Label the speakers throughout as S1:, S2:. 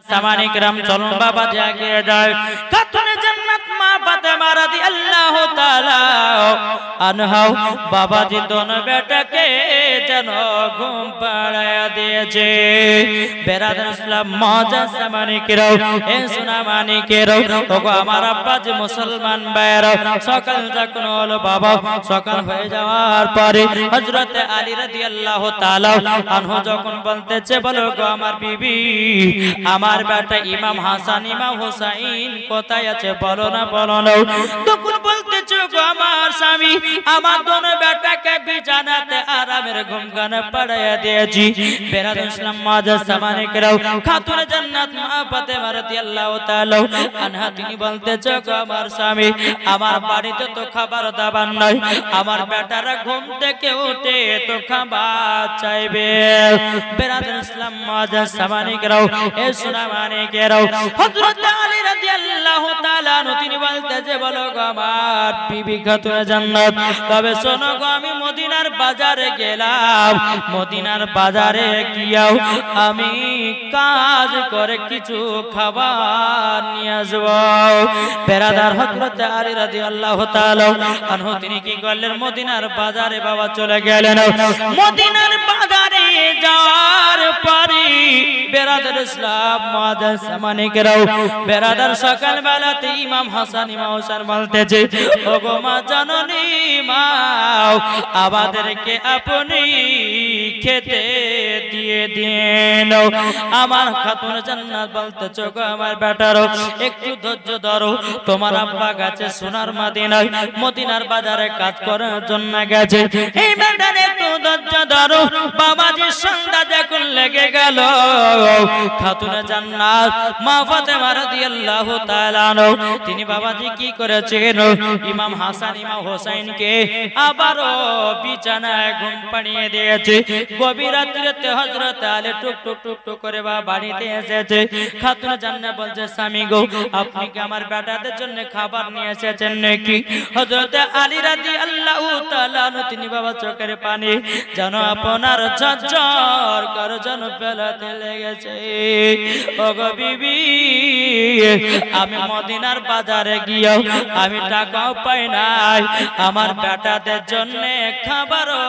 S1: সামানিক রাম চলুন বাবা জাগিয়ে যায় খাতুনে জান্নাত মা ফাতেমা রাদিয়াল্লাহু তাআলা আনহা বাবাজি দোনো বেটাকে যেন ঘুম পাড়ায়া দিয়েছে বেরাদার ইসলাম মজা সামানিকেরাও এ সোনা মানিকেরাও ওগো আমার আব্বাজি মুসলমান ভাইরা সকাল যখন হলো বাবা সকাল হয়ে যাওয়ার পরে হযরত আলী রাদিয়াল্লাহু তাআলা আনহু যখন বলতেছে বলো গো আমার বিবি আমার বেটা ইমাম হাসান ইমাম হুসাইন কোথায় আছে বলো না তখন বলতেছে গো আমার স্বামী আমার দোনো বেটাকে বিছানাতে আরামের ঘুমখানা পড়াইয়া দিয়েছি বেরাদার ইসলাম মাজা সামানিকেরাও খাতুনে জান্নাত মা ফাতেমা রাদিয়াল্লাহু তাআলা আনহা তিনি বলতেছে গো আমার স্বামী আমার বাড়িতে তো খাবার দাবার নাই আমার বেটারা ঘুম থেকে উঠে তো খাবার চাইবে বেরাদার ইসলাম মাজা সামানিকেরাও এ সোনা মানিকেরাও হযরত আলী রাদিয়াল্লাহু তাআলা তিনি বলতেছে বলো গো আমার বিবি খাতুনে জান্নাত তবে শোনো গো আমি মদিনার বাজারে গেলাম মদিনার বাজারে গিয়াও আমি কাজ করে কিছু খাবার নিয়ে আসবো বেরাদার হযরত আলী রাদিয়াল্লাহু তাআলা আনহু তিনি কি করলেন মদিনার বাজারে বাবা চলে গেলেন মদিনার বাজারে যাওয়ার পরে বেরাদার ইসলাম মাদার সামানিকেরাও বেরাদার সকাল বেলাতে ইমাম হাসান ইমাম হুসাইন বলতেছে ওগো মা জননী মা আমাদেরকে আপনি খেতে দিয়ে দিন আমার খাতুনে জান্নাত বলতেছে গো আমার বেটারও একটু ধৈর্য ধরো তোমার আব্বা গেছে সোনার মদিনায় মদিনার বাজারে কাজ করার জন্য গেছে এই বেটার একটু ধৈর্য ধরো বাবাজির সন্ধ্যা যখন লেগে গেল খাতুনে জান্নাত মা ফাতেমা রাদিয়াল্লাহু তাআলা তিনি বাবাজি কি করেছেন ইমাম হাসান ইমাম হুসাইনকে আবারো বিছানায় ঘুম পাড়িয়ে দিয়েছে গভীর রাত্রিতে হযরত আলী টুক টুক টুক টুক করে বাড়িতে এসেছে খাতুনে জান্নাত বলছে স্বামী গো আপনি কি আমার বেটাদের জন্য খাবার নিয়ে এসেছেন নাকি হযরত আলী রাদিয়াল্লাহু তাআলা তিনি বাবা চোখের পানি যেন আপনার ঝরঝর করে যেন ফেলাতে লেগেছে ওগো বিবি আমি মদিনার বাজারে গিয়েও আমি টাকাও পাই নাই আমার বেটাদের জন্য খাবারও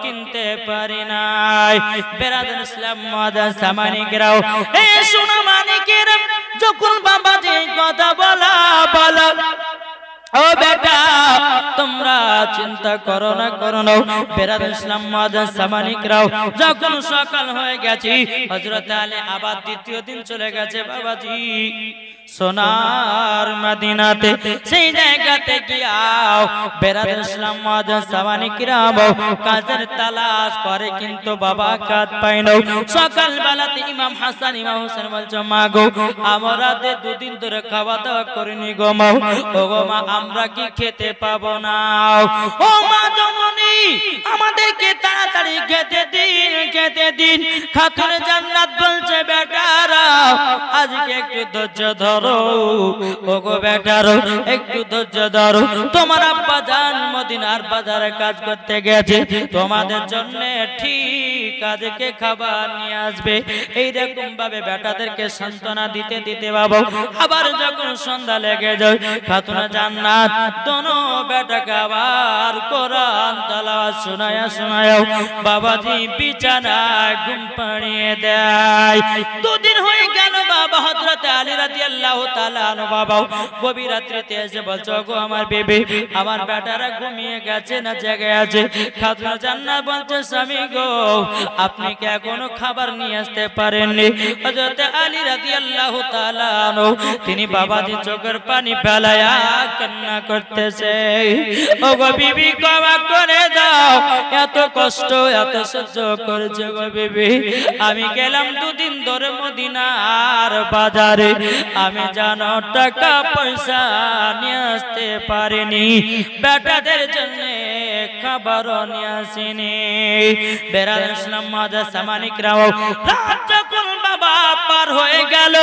S1: কিনতে পারি নাই বেরাদার ইসলাম মাদার সামানিকেরাও এ সোনা মানিকেরা যখন বাবাজি কথা বলা ও বেটা তোমরা চিন্তা করো না বেরাদার ইসলাম মাদার সামানিকেরাও যখন সকাল হয়ে গেছে হযরত আলী আবার দ্বিতীয় দিন চলে গেছে বাবাজি সোনার মদিনাতে সেই জায়গাতে গিয়াও বেরাদার ইসলাম মাদার সামানিকেরাও কাজের তালাশ করে কিন্তু বাবা কাজ পায় না সকাল বেলাতে ইমাম হাসান ইমাম হুসাইন বলছে মা গো আমরা দুদিন ধরে খাওয়া দাওয়া করিনি গো মা ও গো মা আমরা কি খেতে পাবো না ও মা জননী আমাদেরকে তাড়াতাড়ি খেতে দিন খাতুনে জান্নাত বলছে বেটারা আজকে একটু ধৈর্য ধরো ওগো বেটারো একটু ধৈর্য ধরো তোমার আব্বা জান মদিনার বাজারে কাজ করতে গেছে তোমাদের জন্য ঠিক আজকে খাবার নিয়ে আসবে এইরকম ভাবে বেটাদেরকে সান্ত্বনা দিতে বাবা আবার যখন সন্ধ্যা লেগে যায় খাতুনে জান্নাত দোনো বেটাকে আবার কোরআন তেলাওয়াত শোনায়া বাবাজি বিছানায় ঘুম পাড়িয়ে দেয় দুদিন হয়ে গেল বাবা হযরত আলী রাদিয়াল্লাহু তাআলা আনহু বাবা গভীর রাত্রিতে এসে বলছে গো আমার বেবি আমার বেটারা ঘুমিয়ে গেছে না জেগে আছে খাতুনে জান্নাত বলছে স্বামী গো আপনি কি এখনো খাবার নিয়ে আসতে পারেননি হযরত আলী রাদিয়াল্লাহু তাআলা আনহু তিনি বাবাজি চোখের পানি ফেলায়া কান্না করতেছে ও গো বিবি ক্ষমা করে দাও এত কষ্ট এত সহ্য করেছে গো বিবি আমি গেলাম দুদিন ধরে মদিনার বাজারে আমি জানো টাকা পয়সা নিয়ে আসতে পারিনি বেটাদের জন্য খাবার নিয়ে আসিনি বেরাদার ইসলাম মাদার সামানিকেরাও রাত যখন বাবা পার হয়ে গেল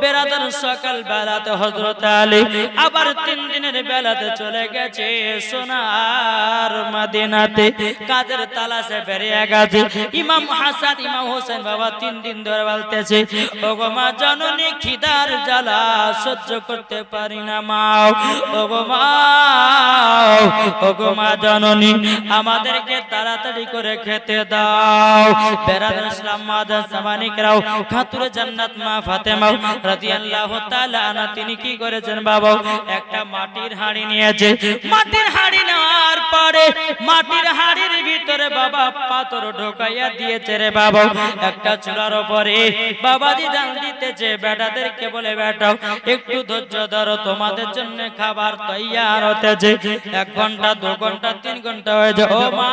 S1: বেরাদার সকাল বেলাতে হযরত আলী আবার 3 দিন দিনের বেলাতে চলে গেছে সোনার মদিনাতে, কাজের তালাশে বেরিয়ে গেছে। ইমাম হাসান ইমাম হোসেন বাবা 3 দিন ধরে বলতেছে, ওগো মা জননী খিদার জ্বালা সহ্য করতে পারি না মা, ওগো মা, ওগো মা জননী আমাদেরকে তাড়াতাড়ি করে খেতে দাও। বেরাদার ইসলাম মাদান সামানিকরাও, খাতুরে জান্নাত মা ফাতেমা রাদিয়াল্লাহু তাআলা আনহা তিনি কি করেছেন বাবা, একটা মাটির হাঁড়ি নিয়েছে। মাটির হাঁড়ি নেওয়ার পরে মাটির হাঁড়ির ভিতরে বাবা পাথর ঢোকাইয়া দিয়েছে রে বাবা। একটা চুলার উপরে বাবাজি জাল দিতেছে, বেটাদেরকে বলে বেটাও একটু ধৈর্য ধরো, তোমাদের জন্য খাবার তৈয়ার হতেছে। 1 ঘন্টা 2 ঘন্টা 3 ঘন্টা হয়ে যায়। ও মা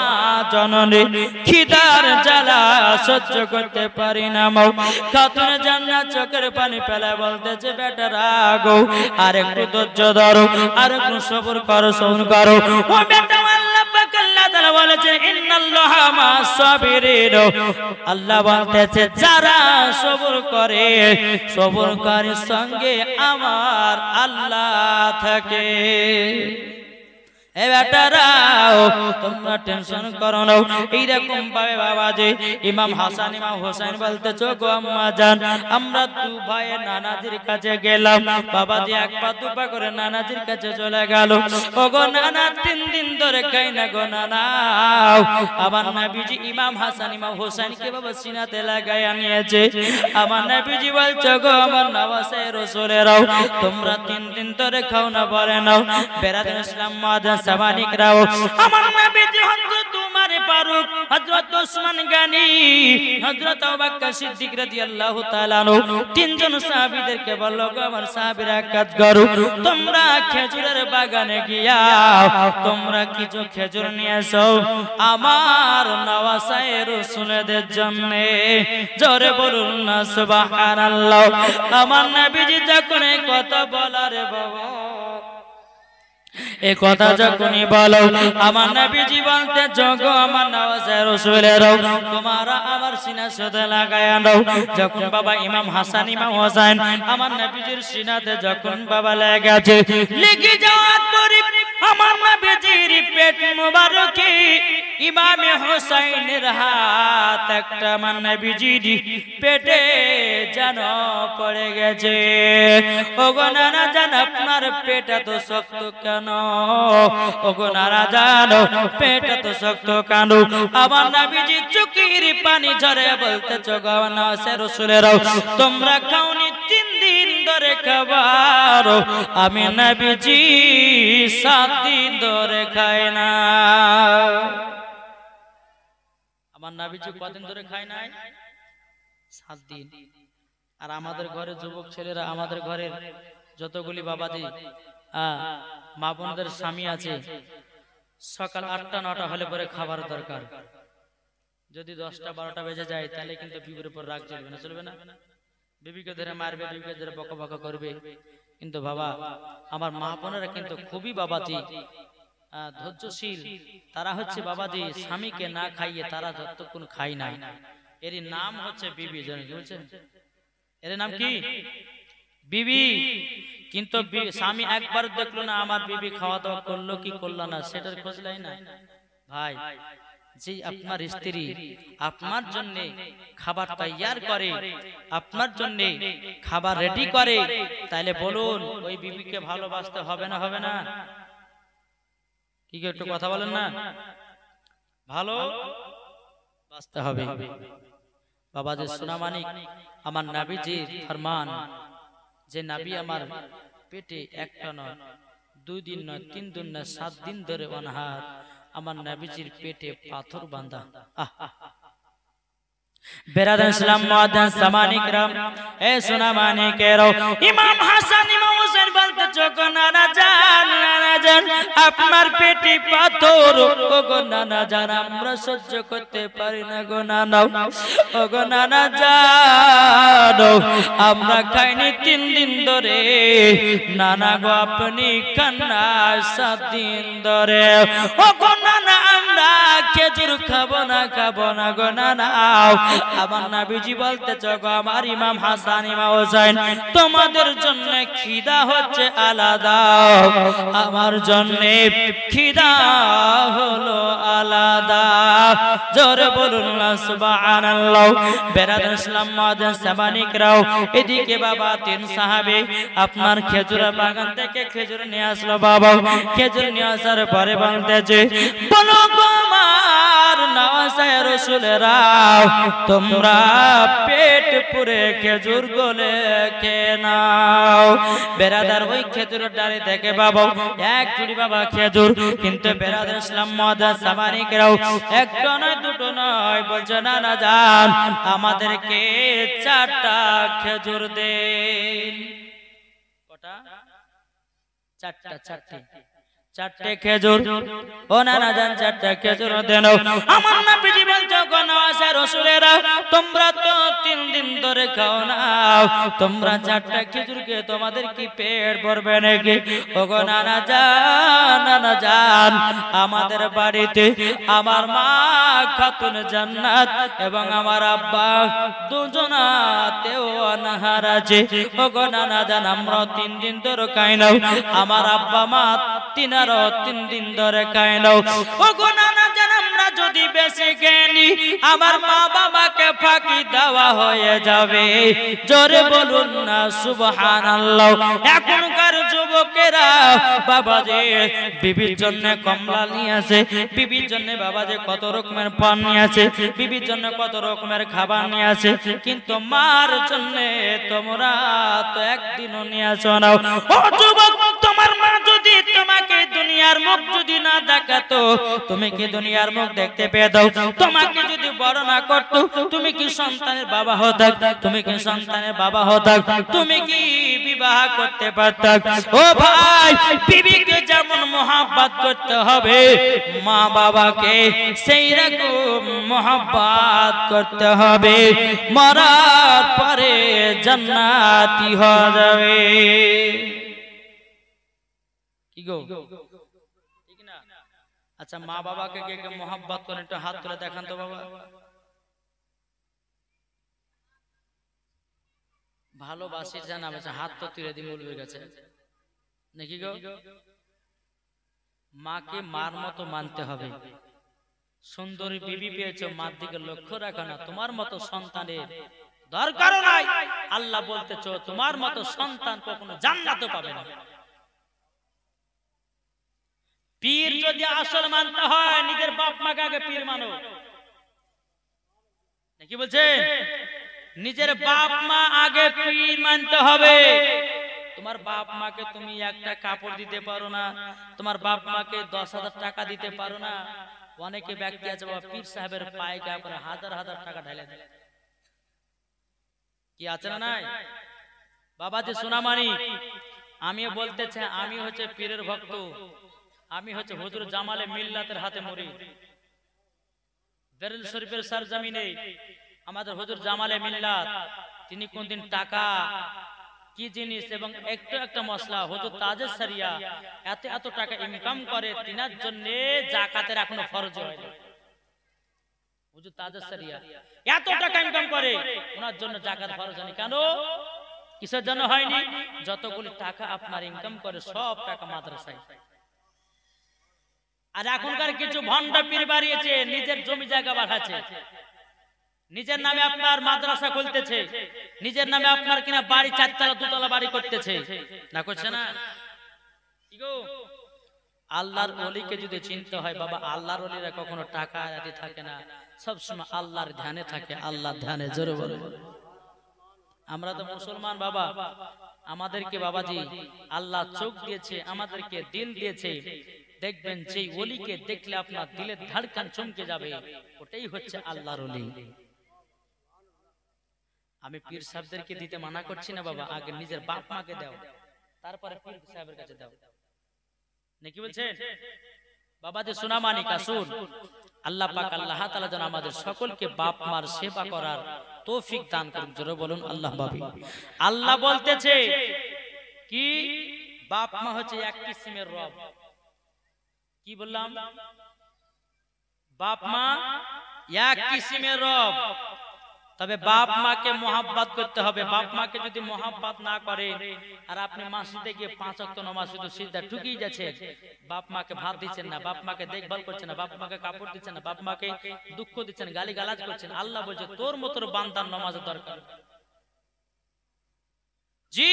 S1: জননী খিদার জ্বালা সহ্য করতে পারি না মা। খাতুনে জান্নাত চোখের পানি ফেলে বলতেছে, বেটারা গো আর একটু ধৈর্য ধরো, আর একটু সবর করো, সবর করো। ও বেটা আল্লাহ পাক আল্লাহ তাআলা বলেছে, ইন্নাল্লাহা মা'আস সাবিরিন, আল্লাহ বলতেছে যারা সবর করে সবরকারীর সঙ্গে আমার আল্লাহ থাকে। এ বেটারাও তোমরা টেনশন করো না। এইরকম ভাবে বাবাজি ইমাম হাসান ইমাম হোসেন বলতেছো, গো আম্মা জান আমরা 2 ভাই নানাজির কাছে গেলাম। বাবাজি 1 পা 2 পা করে নানাজির কাছে চলে গেল। ও গো নানা 3 দিন ধরে খাই না গো নানা। আমার নবীজি ইমাম হাসান ইমাম হোসেনকে বাবা সিনাতে লাগাইয়া নিয়েছে। আমার নবীজি বলছো, গো আমার নওয়াসে রাসূলেরাও তোমরা 3 দিন ধরে খাও না বলে নাও। বেরাদার ইসলাম মাদান সামানিকরাও, আমার নবীজি হযরত উমর ফারুক, হযরত ওসমান গনি, হযরত আবু বকর সিদ্দিক রাদিয়াল্লাহু তাআলা আনহু 3 জন সাহাবীদেরকে বলল, গো আমার সাহাবীরা কাজ করো, তোমরা খেজুরের বাগানে গিয়া তোমরা কিছু খেজুর নিয়ে এসো আমার নওয়াসায়ে রাসূলদের জন্য। জোরে বলুন না সুবহানাল্লাহ। আমার নবীজি যখন এই কথা বলারে বাবা, এই কথা যখনই বলো আমার নবীজি বলতে, জগো আমার নওয়াজে রাসূলেরাও তোমরা আমার সিনা সাথে লাগায়া দাও। যখন বাবা ইমাম হাসান ইমাম হোসেন আমার নবীজির সিনাতে যখন বাবা লেগেছে, লেগে যাওয়ার পরে আমার নবীজির পেট মোবারকে ইমাম হোসেনের হাত একটা আমার নবীজির পেটে যেন পড়ে গেছে। ওগো নানা জান আপনার পেট এত শক্ত কেন? ওগো নানা জানো পেট এত শক্ত কেন? আমার নবীজি চোখের পানি ঝরে বলতেছো, গো নওয়াসে রাসূলেরাও তোমরা খাওনি 3 দিন ধরে খাবার, আমি নবীজি 7 দিন ধরে খায় না। আমার নবীজি কদিন ধরে খায় নাই? 7 দিন। আর আমাদের ঘরে যুবক ছেলেরা, আমাদের ঘরের যতগুলি বাবাজি মা বোনদের স্বামী আছে, সকাল 8টা 9টা হলে পরে খাবার দরকার। যদি 10টা 12টা বেজে যায় তাহলে কিন্তু বিবির উপর রাগ চলবে না, চলবে না? বিবিকে ধরে মারবে, বিবিকে ধরে বকাবকা করবে। কিন্তু বাবা আমার মা বোনেরা কিন্তু খুবই বাবাজি ধৈর্যশীল। তারা হচ্ছে বাবাজি স্বামীকে না খাইয়ে তারা যতক্ষণ খায় না, এর নাম হচ্ছে বিবি। জানেন কি বলছেন? এর নাম কি? বিবি। কিন্তু স্বামী একবার দেখলো না আমার বিবি খাওয়া দাওয়া করলো কি করলো না, সেটার খোঁজ লাই না। ভাই যে আপনার স্ত্রী আপনার জন্য খাবার তৈয়ার করে, আপনার জন্য খাবার রেডি করে, তাহলে বলুন ওই বিবিকে ভালোবাসতে হবে না, হবে না? কি একটু কথা বলেন না? ভালো বাসতে হবে। বাবাজি সোনামানিক আমার নবীজির ফরমান, যে নবী আমার পেটে একটা নয় 2 দিন নয় 3 দিন নয় 7 দিন ধরে অনাহার, আমার নবীজির পেটে পাথর বাঁধা। বেরাদার ইসলাম মুআদ্দিন সামানিকরাম, এ সোনামানিকেরাও ইমাম হাসান ইমাম হোসেন বলতে, গো নানা জান, নানা জান আপনার পেটে পাথর, ও গো নানা জান আমরা সহ্য করতে পারি না গো নানা। ও গো নানা জান আমরা খাইনি 3 দিন ধরে, নানা গো আপনি কান্না 7 দিন ধরে। ও গো নানা আমরা খেজুর খাবো না, খাবো না গো নানা। আমার নবীজি বলতেছে গো আমার ইমাম হাসান ইমাম হোসেন তোমাদের জন্য খিদা হচ্ছে আলাদা, আমার জন্য খিদা হলো আলাদা। জোরে বলুন না সুবহানাল্লাহ। বেরাদার ইসলাম মাদান সাবানিকরাও এদিকে বাবা তিন সাহাবী আপনার খেজুর বাগান থেকে খেজুর নিয়ে আসলো। বাবা খেজুর নিয়ে আসার পরে বলতেছে বলো গো আমার নওয়াসায় রাসূলেরা তোমরা পেট পুরে খেজুর গলে খেয়ে নাও। বেরাদার ওই খেজুরের ডালে থেকে বাবা এক জুড়ি বাবা খেজুর, কিন্তু বেরাদার ইসলাম মাদান সাবানিকরাও একটা নয় দুটো নয় বলছে না না যান আমাদেরকে চারটা খেজুর দেন। কটা? চারটে খেজুর। ও না না যান চারটা খেজুর দেন। আমার নবীজি বলছো গো নওয়াসা রাসূলেরা তোমরা তো 3 দিন ধরে খাও না, তোমরা চারটা খেজুর খেয়ে তোমাদের কি পেট ভরবে নাকি? ও গো না না যান আমাদের বাড়িতে আমার মা খাতুন জান্নাত এবং আমার আব্বা দুজনাতেও অনাহার আছে। ও গো না না যান আমরা 3 দিন ধরে খাই না, আমার আব্বা মা 3 দিন ধরে খায় নাও। ও গো নানা জান আমরা যদি বেশি জ্ঞানী আমার মা বাবাকে ফাঁকি দেওয়া হয়ে যাবে। জোরে বলুন না সুবহানাল্লাহ। এখনকার যুবকেরা বাবা যে বিবির জন্য কমলা নিয়ে আসে, বিবির জন্য বাবা যে কত রকমের পান নিয়ে আসে, বিবির জন্য কত রকমের খাবার নিয়ে আসে, কিন্তু মার জন্য তোমরা তো একদিনও নিয়ে আসো না। ও যুবক তোমার মা যদি তোমাকে দুনিয়ার মুখ যদি না দেখাতো তুমি কি দুনিয়ার মুখ দেখতে পেয়ে দাও? তোমাকে যদি বড় না করতো তুমি কি সন্তানের বাবা হতা? তুমি কি সন্তানের বাবা হতা? তুমি কি বিবাহ করতে পারতা? ও ভাই বিবিকে যেমন মোহাব্বত করতে হবে মা বাবাকে সেই রকম মোহাব্বত করতে হবে, মরার পরে জান্নাতি হয়ে যাবে। কি গো ঠিক না? আচ্ছা মা বাবাকে কে কে মোহাব্বত করেন একটু হাত তুলে দেখান তো বাবা। ভালোবাসি জানা আছে হাত তো তুলে দিয়ে বলবে গেছে নাকি গো? মাকে মার মতো মানতে হবে। সুন্দরী বিবি পেয়েছো মার দিকে লক্ষ্য রাখো না, তোমার মতো সন্তানের দরকার নাই। আল্লাহ বলতেছো তোমার মতো সন্তান কখনো জান্নাতও পাবে না। পীর যদি আসল মানতে হয় নিজের বাপ মাকে আগে পীর মানো, কি বলছেন? নিজের বাপ মা আগে পীর মানতে হবে। তোমার বাপ মাকে তুমি একটা কাপড় দিতে পারো না, তোমার বাপ মাকে 10,000 টাকা দিতে পারো না। অনেকে ব্যক্তি আছে বাবা পীর সাহেবের পায়ে গা করে হাজার হাজার টাকা ঢেলে দেয়। কি আছে না নাই? বাবা যে সোনামানি আমিও বলতে চাই আমি হচ্ছে পীরের ভক্ত, আমি হচ্ছে হুজুর জামালে মিল্লাতের হাতে মরি। বেরেল শরীফের সরজমিনে আমাদের হুজুর জামালে মিল্লাত তিনি কোনদিন টাকা কি জিনিস এবং একটু একটা মশলা হুজুর তাজের সারিয়া এত টাকা ইনকাম করে, তিনার জন্য যাকাতের এখনো ফরজ হয়নি। হুজুর তাজের সারিয়া এত টাকা ইনকাম করে, ওনার জন্য যাকাত ফরজ হয়নি। কেন? কিসের জন্য হয়নি? যতগুলি টাকা আপনার ইনকাম করে সব টাকা মাদ্রাসায়। আর এখনকার কিছু ভন্ডা পীর বাড়িয়েছে, নিজের জমি জায়গা বাড়াচ্ছে, নিজের নামে আপনার মাদ্রাসা খুলতেছে, নিজের নামে আপনার কিনা বাড়ি 4 তলা 2 তলা বাড়ি করতেছে না, করছে না? কি গো আল্লাহর ওলিকে যদি চিনতে হয় বাবা, আল্লাহর ওলিরা কখনো টাকা আদি থাকে না, সব সময় আল্লাহর ধ্যানে থাকে, আল্লাহর ধ্যানে। জোরে বলো। আমরা তো মুসলমান বাবা, আমাদেরকে বাবাজি আল্লাহ চোখ দিয়েছে, আমাদেরকে দিল দিয়েছে। দেখবেন যেই ওলিকে দেখলে আপনার দিলের ধড়কন চমকে যাবে, ওটাই হচ্ছে আল্লাহর ওলি। আমি পীর সাহেবদেরকে দিতে মানা করছি না বাবা, আগে নিজের বাপ মাকে দাও, তারপরে পীর সাহেবের কাছে দাও, নাকি বলছেন? বাবা যে সোনামানি কাসুল, আল্লাহ পাক আল্লাহ তাআলা যেন আমাদের সকলকে বাপ মার সেবা করার তৌফিক দান করুন। জোরে বলুন আল্লাহ বাবি। আল্লাহ বলতেছে কি বাপ মা হচ্ছে এক কিসিমের রব। কি বললাম? বাপ মা এক কিসিমের রব। তবে বাপ মাকে মোহাব্বত করতে হবে। বাপ মাকে যদি মোহাব্বত না করে আর আপনি মসজিদে গিয়ে 5 ওয়াক্ত নামাজ শুধু সিজদা ঠুকিয়ে যাচ্ছে, বাপ মাকে ভাত দিচ্ছেন না, বাপ মাকে দেখভাল করছেন না, বাপ মাকে কাপড় দিচ্ছেন না, বাপ মাকে দুঃখ দিচ্ছেন, গালি গালাজ করছেন, আল্লাহ বলছে তোর মতো বান্দার নামাজের দরকার। জি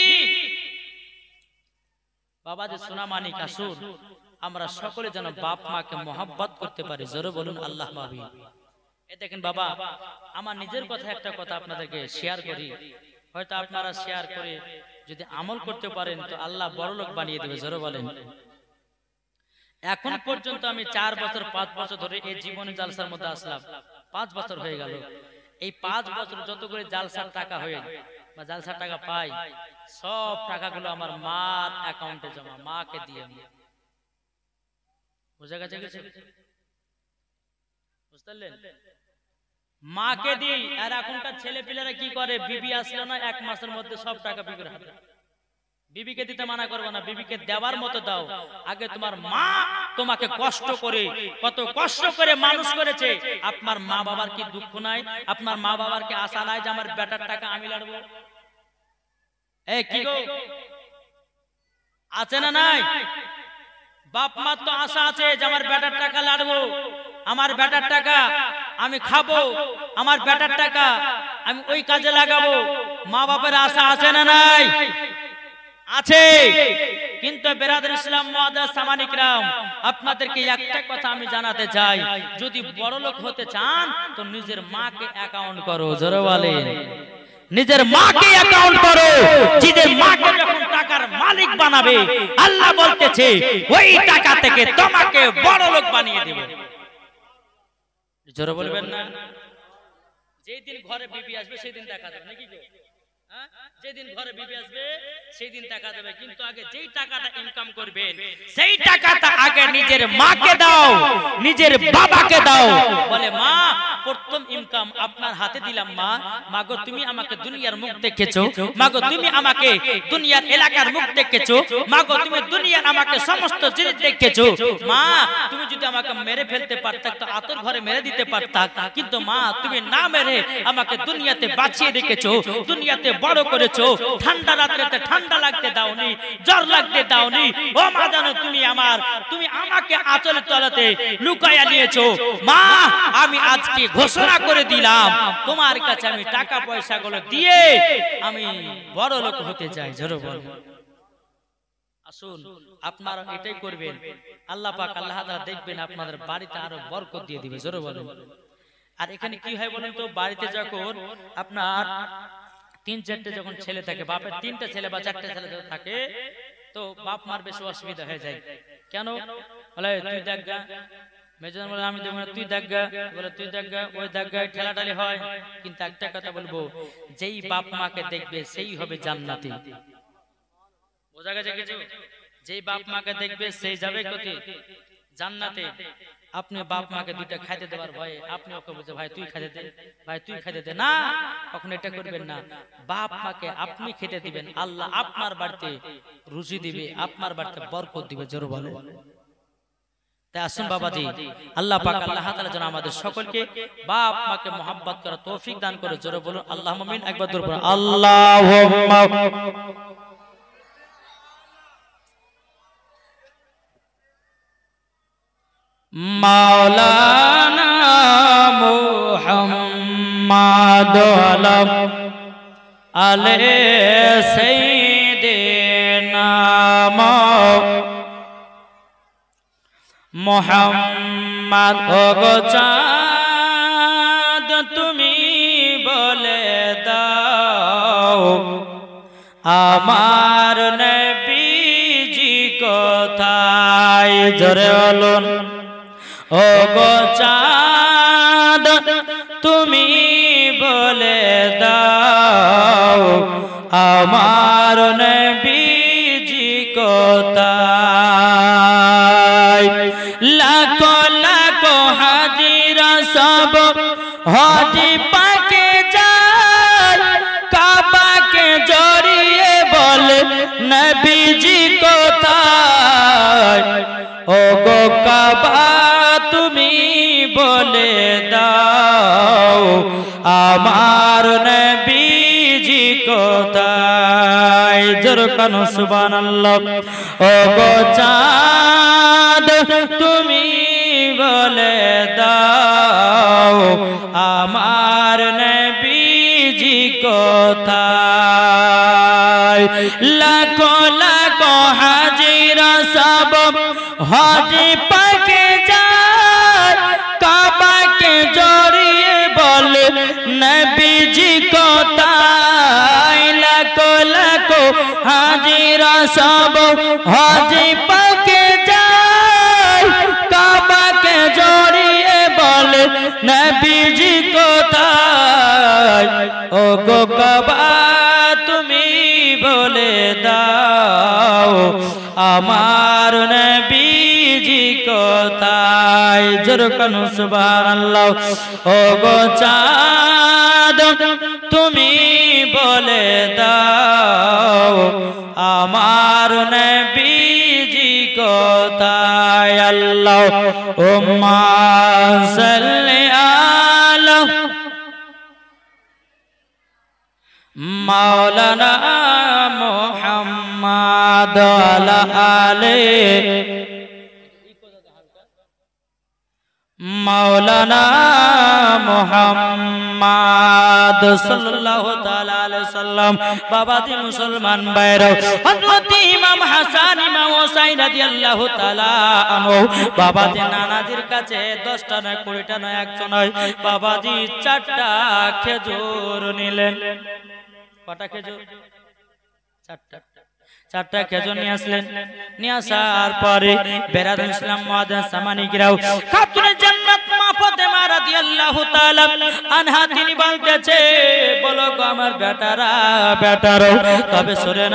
S1: বাবা যে সোনামানিক আসুন আমরা সকলে যেন বাপ মাকে মোহাব্বত করতে পারি। জোরে বলুন আল্লাহ আমিন। এই দেখেন বাবা, আমার নিজের কথা একটা কথা আপনাদেরকে শেয়ার করি, হয়তো আপনারা শেয়ার করে যদি আমল করতে পারেন তো আল্লাহ বড়লোক বানিয়ে দেবে। জোরে বলেন। এখন পর্যন্ত আমি 4 বছর 5 বছর ধরে এই জীবনে জালসার মধ্যে আসলাম, 5 বছর হয়ে গেল। এই 5 বছর যত করে জালসার টাকা হয়ে বা জালসার টাকা পাই, সব টাকাগুলো আমার মার অ্যাকাউন্টে জমা, মাকে দিয়ে। বুঝা গেছে? বুঝলেন? মাকে দিই। আর এখনকার ছেলে পিলেরা কি করে, বিবি আসলো না 1 মাসের মধ্যে সব টাকা বিবির হাতে। বিবিকে দিতে মানা করবে না, বিবিকে দেওয়ার মতো দাও। আগে তোমার মা তোমাকে কষ্ট করে, কত কষ্ট করে মানুষ করেছে। আপনার মা বাবার কি দুঃখ নাই? আপনার মা বাবার কি আশা নাই যে আমার বেটার টাকা আমি লাড়বো? এই কি গো, আছে না নাই? বাপ মার তো আশা আছে যে আমার বেটার টাকা লাড়বো, আমার বেটার টাকা আমি খাবো, আমার বেটার টাকা আমি ওই কাজে লাগাবো। মা বাপের আশা আছে না নাই? আছে। কিন্তু বেরাদর ইসলাম মুআজ্জাজ সামানি کرام, আপনাদেরকে একটা কথা আমি জানাতে চাই, যদি বড় লোক হতে চান তো নিজের মাকে অ্যাকাউন্ট করো। জোরে বলেন, নিজের মাকে অ্যাকাউন্ট করো। নিজের মাকে যখন টাকার মালিক বানাবে, আল্লাহ বলতেছে ওই টাকা থেকে তোমাকে বড় লোক বানিয়ে দেব। জোরে বলবেন না? যেই দিন ঘরে বিবি আসবে সেই দিন দেখা যাবে নাকি? যেদিন ঘরে বিবি আসবে সেই দিন টাকা দেবে। কিন্তু আগে যেই টাকাটা ইনকাম করবেন সেই টাকাটা আগে নিজের মাকে দাও, নিজের বাবাকে দাও। বলে মা প্রথম ইনকাম আপনার হাতে দিলাম। মা, মাগো তুমি আমাকে দুনিয়ার মুখ দেখেছো, মাগো তুমি আমাকে দুনিয়ার এলাকার মুখ দেখেছো, মাগো তুমি দুনিয়ার আমাকে সমস্ত জিনিস দেখেছো। মা তুমি যদি আমাকে মেরে ফেলতে পারতা তো আতর ঘরে মেরে দিতে পারতা, কিন্তু মা তুমি না মেরে আমাকে দুনিয়াতে বাঁচিয়ে রেখেছো, দুনিয়াতে বড় করেছো। ঠান্ডা রাত্রিতে ঠান্ডা লাগতে দাওনি, জ্বর লাগতে দাওনি। ও মা জানো তুমি আমাকে আঁচলের তলাতে লুকায়া নিয়েছো। মা আমি আজকে ঘোষণা করে দিলাম তোমার কাছে আমি টাকা পয়সা গুলো দিয়ে আমি বড় লোক হতে চাই। জোরে বলো। আসুন আপনারা এটাই করবেন, আল্লাহ পাক আল্লাহ তাআলা দেখবেন আপনাদের বাড়িতে আরো বরকত দিয়ে দিবে। জোরে বলো। আর এখানে কি হয় বলেন তো, বাড়িতে যখন আপনার 3-4টে যখন ছেলে থাকে, বাপের 3টে ছেলে বা 4টে ছেলে যখন থাকে তো বাপ মার বেশি অসুবিধা হয়ে যায়। কেন বলে তুই দেখগা, মেজর বলে আমি দেখব না, তুই দেখগা, বলে তুই দেখগা, ওই দেখগা, ঠেলাঠালি হয়। কিন্তু একটা কথা বলবো, যেই বাপ মাকে দেখবে সেই হবে জান্নাতি। বোঝা গেছে কিছু? যেই বাপ মাকে দেখবে সেই যাবে কোথায়? জান্নাতে। আপনি বাপ মাকে দুইটা খাইতে দেওয়ার ভয়ে আপনি ওকে বলছে ভাই তুই খাইতে দে, ভাই তুই খাইতে দে, না কখনো এটা করবেন না। বাপ মাকে আপনি খেতে দিবেন, আল্লাহ আপনার বাড়িতে রুজি দিবে, আপনার বাড়িতে বরকত দিবে। জোরে বলে। তাই আসুন বাবাজি, আল্লাহ পাক আল্লাহ তাআলা যেন আমাদের সকলকে বাপ মাকে মহব্বত করার তৌফিক দান করে। জোরে বলুন আল্লাহুম্মা আমিন। একবার জোরে বলুন আল্লাহুম্মা। মাওলানা মুহাম্মদ আলে সাইয়্যিদিনা মুহাম্মদ ওগো চাঁদ তুমি বলে দাও আমার নবীজি কোথায়? জোরে বলুন। ওগো চাঁদ তুমি বলে দাও আমার নবীজি কোথায়? লাখো লাখো হাজিরা সব হাজি পাকে যায়, কাবাকে জড়িয়ে বলে নবীজি কোথায়? ওগো কাবা তুমি বলে দাও আমার নবীজি কোথায় জোরকান সুবহানাল্লাহ ও গো চাঁদ তুমি বলে দাও আমার নবীজি কোথায় লাখো লাখো হাজিরা সব হাজি পাকে যায় কাবাকে জড়িয়ে বলে নবীজি কোথায় লাখো লাখো হাজিরা সব হাজি পাকে যায় কাবাকে জড়িয়ে বলে নবীজি কোথায় ও গো কাবা তুমি বলে দাও আমার নবীজি কোথায় জোরকান সুবহানাল্লাহ ও গো চাঁদ তুমি বলে দাও আমার নবীজি কোথায় আল্লাহুম্মা সাল্লি আলা মাওলানা মুহাম্মদ ওয়া আলি মাওলানা মুহাম্মদ সাল্লাল্লাহু তাআলা আলাইহি সাল্লাম বাবাজি মুসলমান ভাইরা হযরত ইমাম হাসান ইমাম হুসাইন রাদিয়াল্লাহু তাআলা আনহু বাবাজি নানাজির কাছে 10টা না 20টা না 100 নয় বাবাজি 4টা খেজুর নিলেন কটা খেজুর চারটা খেজুর নিয়ে আসলেন নিয়ে আসার পরে বেরাদুল ইসলাম মুআজ্জাজ সামানিকরাও খাতুনে জান্নাত মা ফাতেমা রাদিয়াল্লাহু তাআলা আনহা তিনি বলতেছে বলো গো আমার বেটারো তবে শুনে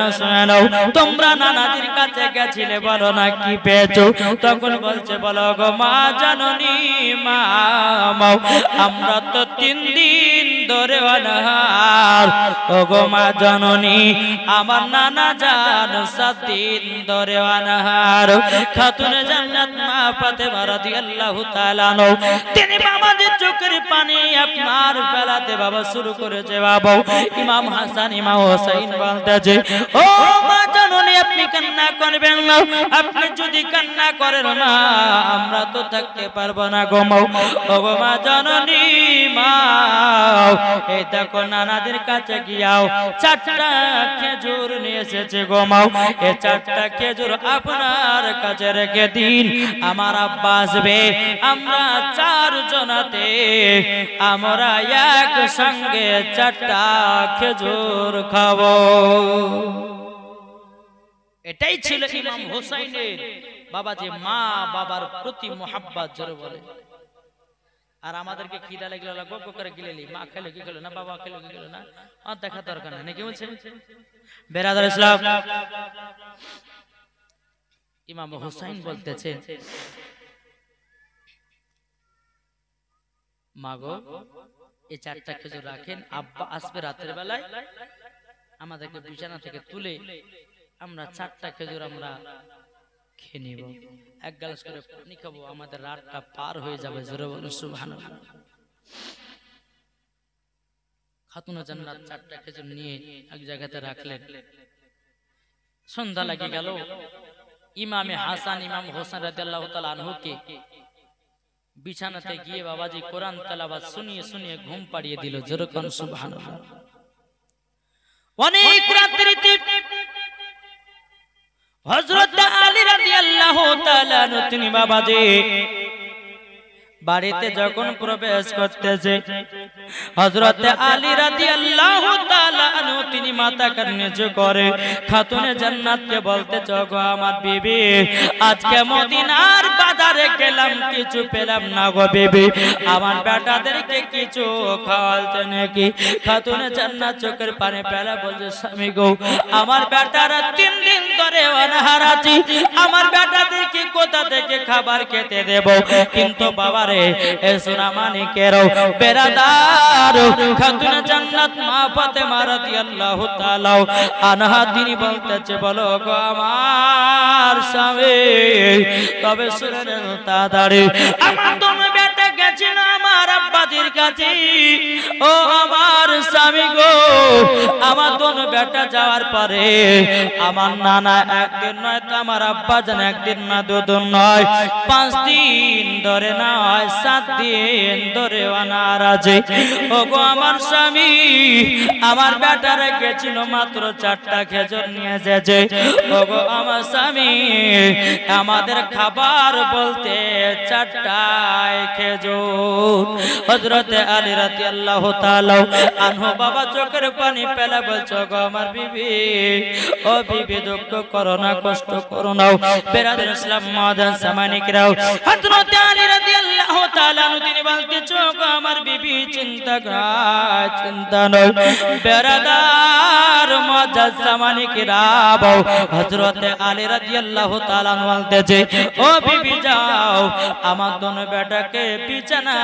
S1: নাও তোমরা নানাজির কাছে গেছিলে বলো না কি পেয়েছো তখন বলছে বলো গো মা জননী মা আমরা তো 3 দিন ধরে অনাহার ও গো মা জননী আমার নানা জান 7 দিন ধরে অনাহার খাতুনে জান্নাত মা ফাতেমা রাদিয়াল্লাহু তাআলা আনহা তিনি বাবাজির চোখের পানি আপনার ফেলাতে বাবা শুরু করেছে বাবা ইমাম হাসান ইমাম হুসাইন বলতেছে ও মা জননী আপনি কান্না করবেন না আপনি যদি কান্না করেন না আমরা তো থাকতে পারবো না গো ও গো মা জননী মা এই দেখো নানাদের কাছে গিয়াও 4টা খেজুর নিয়ে এসেছে গো এই 4টা খেজুর আপনার কাছে রেখে দিন আমার আব্বা আসবে আমরা 4 জনাতে আমরা এক সঙ্গে 4টা খেজুর খাবো এটাই ছিল ইমাম হুসাইনের বাবাজি মা বাবার প্রতি মোহাব্বত জোরে বলে আর আমাদেরকে খিদা লাগলো গপ করে গিলেলি মা খেলো কি খেলো না বাবা খেলো কি খেলো না আর দেখা দরকার নাই নাকি বলছেন বেরাদার ইসলাম ইমাম হুসাইন বলতেছেন মাগো এই 4টা খেজুর রাখেন আব্বা আসবে রাতের বেলায় আমাদেরকে বিছানা থেকে তুলে আমরা 4টা খেজুর আমরা খেয়ে নিব এক গ্লাস করে পানি খাবো আমাদের রাতটা পার হয়ে যাবে জোরে বলুন সুবহানাল্লাহ খাতুনে জান্নাত 4টা খেজুর নিয়ে এক জায়গাতে রাখলেন সন্ধ্যা লেগে গেল ইমামে হাসান ইমাম হোসেন রাদিয়াল্লাহু তাআলা আনহুকে বিছানাতে গিয়ে বাবাজি কোরআন তেলাওয়াত শুনিয়ে শুনিয়ে ঘুম পাড়িয়ে দিল জোরে বলুন সুবহানাল্লাহ অনেক রাত্রিতে হযরত আলী রাদিয়াল্লাহু তাআলা তিনি বাবাজি বাড়িতে যখন প্রবেশ করতেছে হযরত আলী রাদিয়াল্লাহু তাআলা আনহু তিনি মাথা নিচু করে খাতুনে জান্নাতকে বলতে গো আমার বিবি আজকে মদিনার বাজারে গেলাম কিছু পেলাম না গো বিবি আমার বেটাদেরকে কিছু খাওয়াতে নাকি খাতুনে জান্নাত চোখের পানি ফেলা বলছে স্বামী গো আমার বেটারা 3 দিন ধরে অনাহার আছে আমার বেটাদেরকে কোথা থেকে খাবার খেতে দেব কিন্তু বাবারে এ সোনা মানিকেরও বেরাদার খাতুনে জান্নাত মা ফাতেমা রাদিয়াল্লাহু তাআলা আনহা তিনি বলতেছে বলো গো আমার স্বামী তবে শুনেন তাড়াতাড়ি আমার দমে বেটা গেছিল আমার আব্বা বাবাজির কাছে, ও আমার স্বামী গো, আমার দোনো বেটা যাওয়ার পরে আমার নানা একদিন নয় তো আমার আব্বা জান একদিন না দুদিন নয় 5 দিন ধরে নয় 7 দিন ধরে অনারাজে। ও গো আমার স্বামী, আমার বেটা রেখেছিল মাত্র 4টা খেজুর নিয়ে যেছে। ও গো আমার স্বামী, আমাদের খাবার বলতে 4টায় খেজুর। হযরতে আলী রাদিয়াল্লাহু তাআলা আনহু বাবা চোখের পানি ফেলে বলছো, গো আমার বিবি, ও বিবি দুঃখ করো না, কষ্ট করো না। বেরাদার ইসলাম মাদান সামানিকরাও, হযরতে আলী রাদিয়াল্লাহু তাআলা তিনি বলতেছো, গো আমার বিবি চিন্তা নয়। বেরাদার মাদান সামানিকরাও, হযরতে আলী রাদিয়াল্লাহু তাআলা বলতেছে, ও বিবি যাও, আমার দোনো বেটাকে বিছানা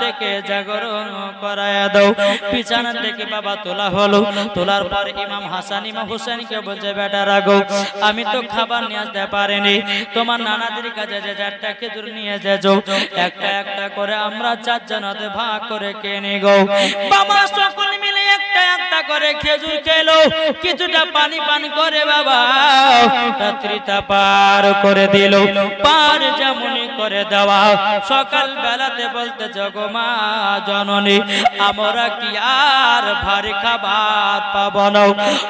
S1: থেকে জাগরণ করায়া দাও। বিছানা থেকে বাবা তোলা হলো। তোলার পর ইমাম হাসান ইমাম হুসাইনকে বলছে, বেটা রাগো, আমি তো খাবার নিয়ে আসতে পারিনি, তোমার নানাদের কাছে যে 4টা খেজুর নিয়ে যাও, একটা একটা করে আমরা 4 জনাতে ভাগ করে কেনে গো। বাবা সকল মিলে একটা একটা করে খেজুর খেলো, কিছুটা পানি পান করে বাবা রাত্রিটা পার করে দিল। পার যেমনই করে দেওয়া, সকাল বেলাতে বলতে জগো মা জননী, আমরা কি আর ভারী খাবার পাবো না?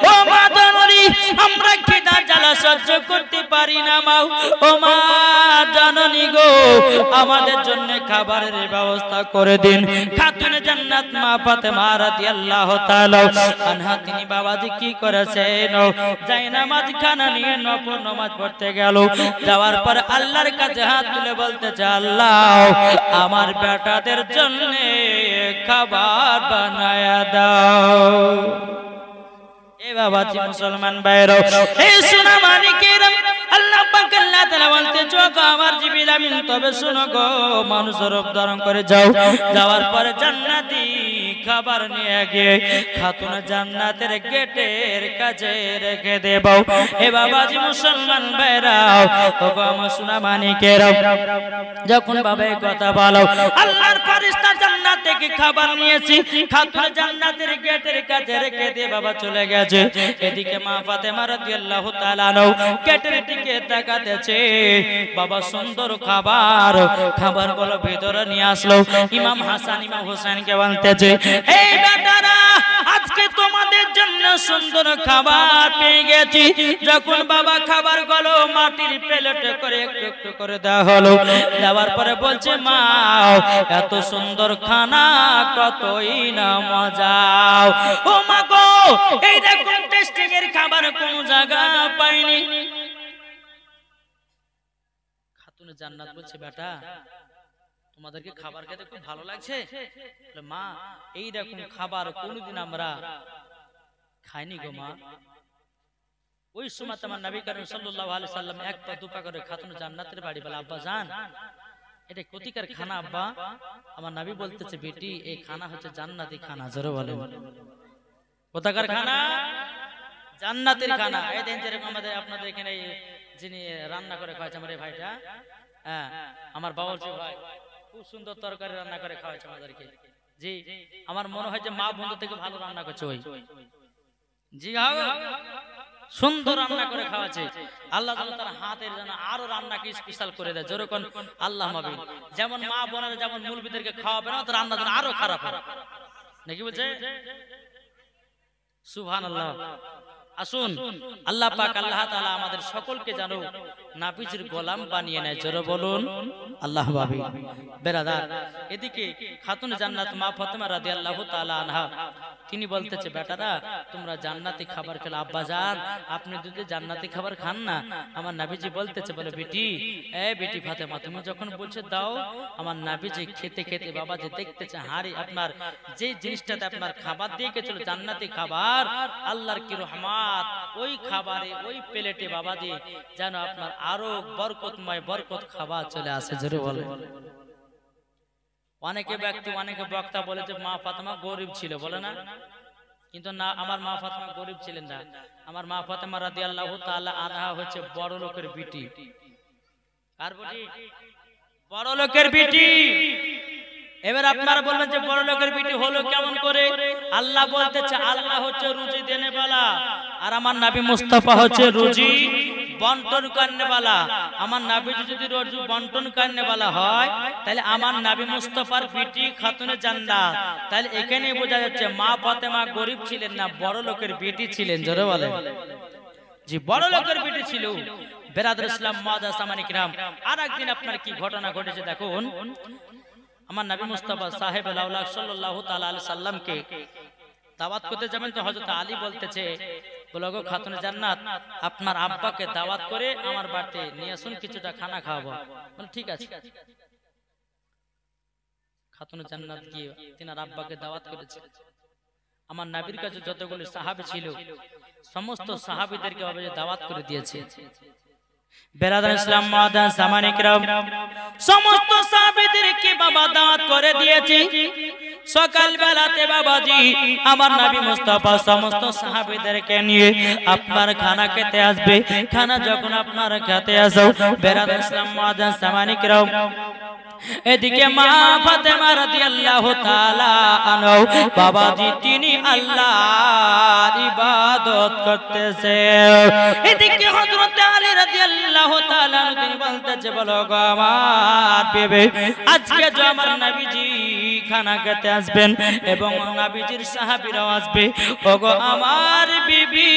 S1: ও মা জননী, আমরা খিদা জ্বালা সহ্য করতে পারি না মা। ও মা জননী গো, আমাদের জন্য খাবারের ব্যবস্থা করে দিন। খাতুনে জান্নাত মা ফাতেমা রাদিয়াল্লাহু তাআলা আনহা তিনি বাবাজি কি করেছেন, যাই নামাজ খানা নিয়ে নফল নামাজ পড়তে গেল। যাওয়ার পর আল্লাহর কাছে হাত তুলে বলতেছে, আল্লাহ আমার বেটাদের জন্য খাবার বানায়া দাও। এ বাবাজি মুসলমান ভাইরা, এই সোনা মানিকেরা, আল্লাহ পাক আল্লাহ তাআলা বলতেছে, গো আমার জিবরিল আমিন, তবে শুনো গো, মানুষের রূপ ধারণ করে যাও। যাওয়ার পরে জান্নাতি খাবার নিয়ে গিয়ে খাতুন জান্নাতের গেটের কাছে রেখে দেব। এ বাবাজি মুসলমান ভাইরা, ও গো আমার সোনা মানিকেরা, যখন বাবা এই কথা বলো, আল্লাহর ফেরেশতা জান্নাত থেকে খাবার নিয়েছি, খাতুন জান্নাতের গেটের কাছে রেখে দিয়ে বাবা চলে গেছে। এদিকে মা ফাতেমা রাদিয়াল্লাহু তাআলা গেটের দিকে তাকাতেছে, বাবা সুন্দর খাবার, খাবারগুলো ভিতরে নিয়ে আসলো। ইমাম হাসান ইমাম হুসাইনকে বলতেছে, এই বেটারা, আজকে তোমাদের জন্য সুন্দর খাবার পেয়ে গেছি। যখন বাবা খাবারগুলো মাটির প্লেটে করে একটু একটু করে দেওয়া হলো, দেওয়ার পরে বলছে, মা এত সুন্দর খানা কতই না মজা। ও মা গো, এই রকম টেস্টিং এর খাবার কোন জায়গা পাইনি। খাতুনে জান্নাত বলছে, বেটা তোমাদেরকে খাবার খেতে খুব ভালো লাগছে? মা এই রকম খাবার কোনদিন আমরা খাইনি গো মা। ওই সময় তোমার নবী করিম সাল্লাল্লাহু আলাইহি সাল্লাম এক পা দুপা করে খাতুনে জান্নাতের বাড়ি বলে, আব্বা জান এটা কোতিকার খানা আব্বা? আমার নবী বলতেছে, বেটি এই খানা হচ্ছে জান্নাতি খানা। জোরে বলে, কোথাকার খানা? জান্নাতের খানা। এই দিন যেরকম আমাদের আপনাদের এখানে যিনি রান্না করে খাওয়াচ্ছে আমার এই ভাইটা, হ্যাঁ আমার বাবুর্চি ভাই, খুব সুন্দর তরকারি রান্না করে খাওয়াচ্ছে আমাদেরকে। জি, আমার মনে হয় যে মা বন্ধু থেকে ভালো রান্না করছে ওই। জি হ্যাঁ, সুন্দর রান্না করে খাওয়াচ্ছে। আল্লাহ তাআলা তার হাতের যেন আরো রান্নাকে স্পেশাল করে দেয়। যেরকম আল্লাহ মাবিন, যেমন মা বোনেরা যেমন মুলবিদেরকে খাওয়াবে না, তো রান্না যেন আরো খারাপ হয় নাকি বলছে? সুবহানাল্লাহ। আসুন আল্লাহ পাক আল্লাহ তাআলা আমাদের সকলকে যেন নাবিজির গোলাম বানিয়ে নেয়। জোরে বলুন আল্লাহ ভাবি। বেরাদার, এদিকে খাতুন জান্নাত মা ফাতেমা রাদিয়াল্লাহু তাআলা আনহা তিনি বলতেছে, বেটারা তোমরা জান্নাতি খাবার খেলে, আব্বা জান আপনি যদি জান্নাতি খাবার খান না, আমার নবীজি বলতেছে, বলে বেটি, এই বেটি ফাতেমা তুমি যখন বলছো দাও, আমার নবীজি খেতে খেতে বাবা যে দেখতেছে হারি আপনার যে জিনিসটাতে আপনার খাবার দিয়ে গেছিল জান্নাতি খাবার, আল্লাহর কি রহমত, ওই খাবারে ওই প্লেটে বাবাজি যেন আপনার আরো বরকতময় বরকত খাবার চলে আসে। জোরে বলে। অনেকে ব্যক্তি অনেকে বক্তা বলে যে মা ফাতেমা গরিব ছিল, বলে না? কিন্তু না, আমার মা ফাতেমা গরিব ছিলেন না। আমার মা ফাতেমা রাদিয়াল্লাহু তাআলা আনহা হচ্ছে বড় লোকের বিটি। কার বিটি? বড় লোকের বিটি। এবার আপনারা বলবেন যে বড় লোকের বিটি হলো কেমন করে? আল্লাহ বলতেছে আল্লাহ হচ্ছে রুজি দেনেওয়ালা, আর আমার নবী মুস্তাফা হচ্ছে রুজি বন্টন করনেওয়ালা। আমার নবী যদি রুজি বন্টন করনেওয়ালা হয়, তাহলে আমার নবী মুস্তাফার বিটি খাতুনে জান্নাত। তাহলে এখানে বোঝা যাচ্ছে মা ফাতেমা গরিব ছিলেন না, বড় লোকের বিটি ছিলেন। জোরে বলেন। জি, বড় লোকের বিটি ছিল। বেরাদর ইসলাম মুআজ্জাজ সামানি কিরাম, আর একদিন আপনার কি ঘটনা ঘটেছে দেখুন। আমার নবী মুস্তাফা সাহেব আল্লাহ সাল্লাল্লাহু তাআলা আলাইহি সাল্লামকে দাওয়াত করতে যাবেন, তো হযরত আলী বলতেছে, বলো গো খাতুনে জান্নাত, আপনার আব্বাকে দাওয়াত করে আমার বাড়িতে নিয়ে আসুন, কিছুটা খানা খাওয়াবো। বলে ঠিক আছে। খাতুনে জান্নাত গিয়ে তিনার আব্বাকে দাওয়াত করেছে। আমার নবীর কাছে যতগুলো সাহাবী ছিল সমস্ত সাহাবীদেরকে ভাবে দাওয়াত করে দিয়েছে। বেরাদার ইসলাম মুআজ্জাজ সামানি কিরাম, সমস্ত সাহাবীদেরকে বাবা দাওয়াত করে দিয়েছে। সকাল বেলাতে বাবাজি আমার নবী মুস্তাফা সমস্ত সাহাবীদেরকে নিয়ে আপনার খানা খেতে আসবে। খানা যখন আপনার খেতে আসো, বেরাদার ইসলাম মুআজ্জাজ সামানি কিরাম, এদিকে মা ফাতেমা রাদিয়াল্লাহু তাআলা আনহা বাবাজি তিনি আল্লাহর ইবাদত করতেছে। এদিকে হযরত আলী রাদিয়াল্লাহু তাআলা তিনি বলতেছে, বলো গো আমার বিবি, আজকে যে আমার নবীজি খানা খেতে আসবেন এবং নবীজির সাহাবীরাও আসবে, ওগো আমার বিবি,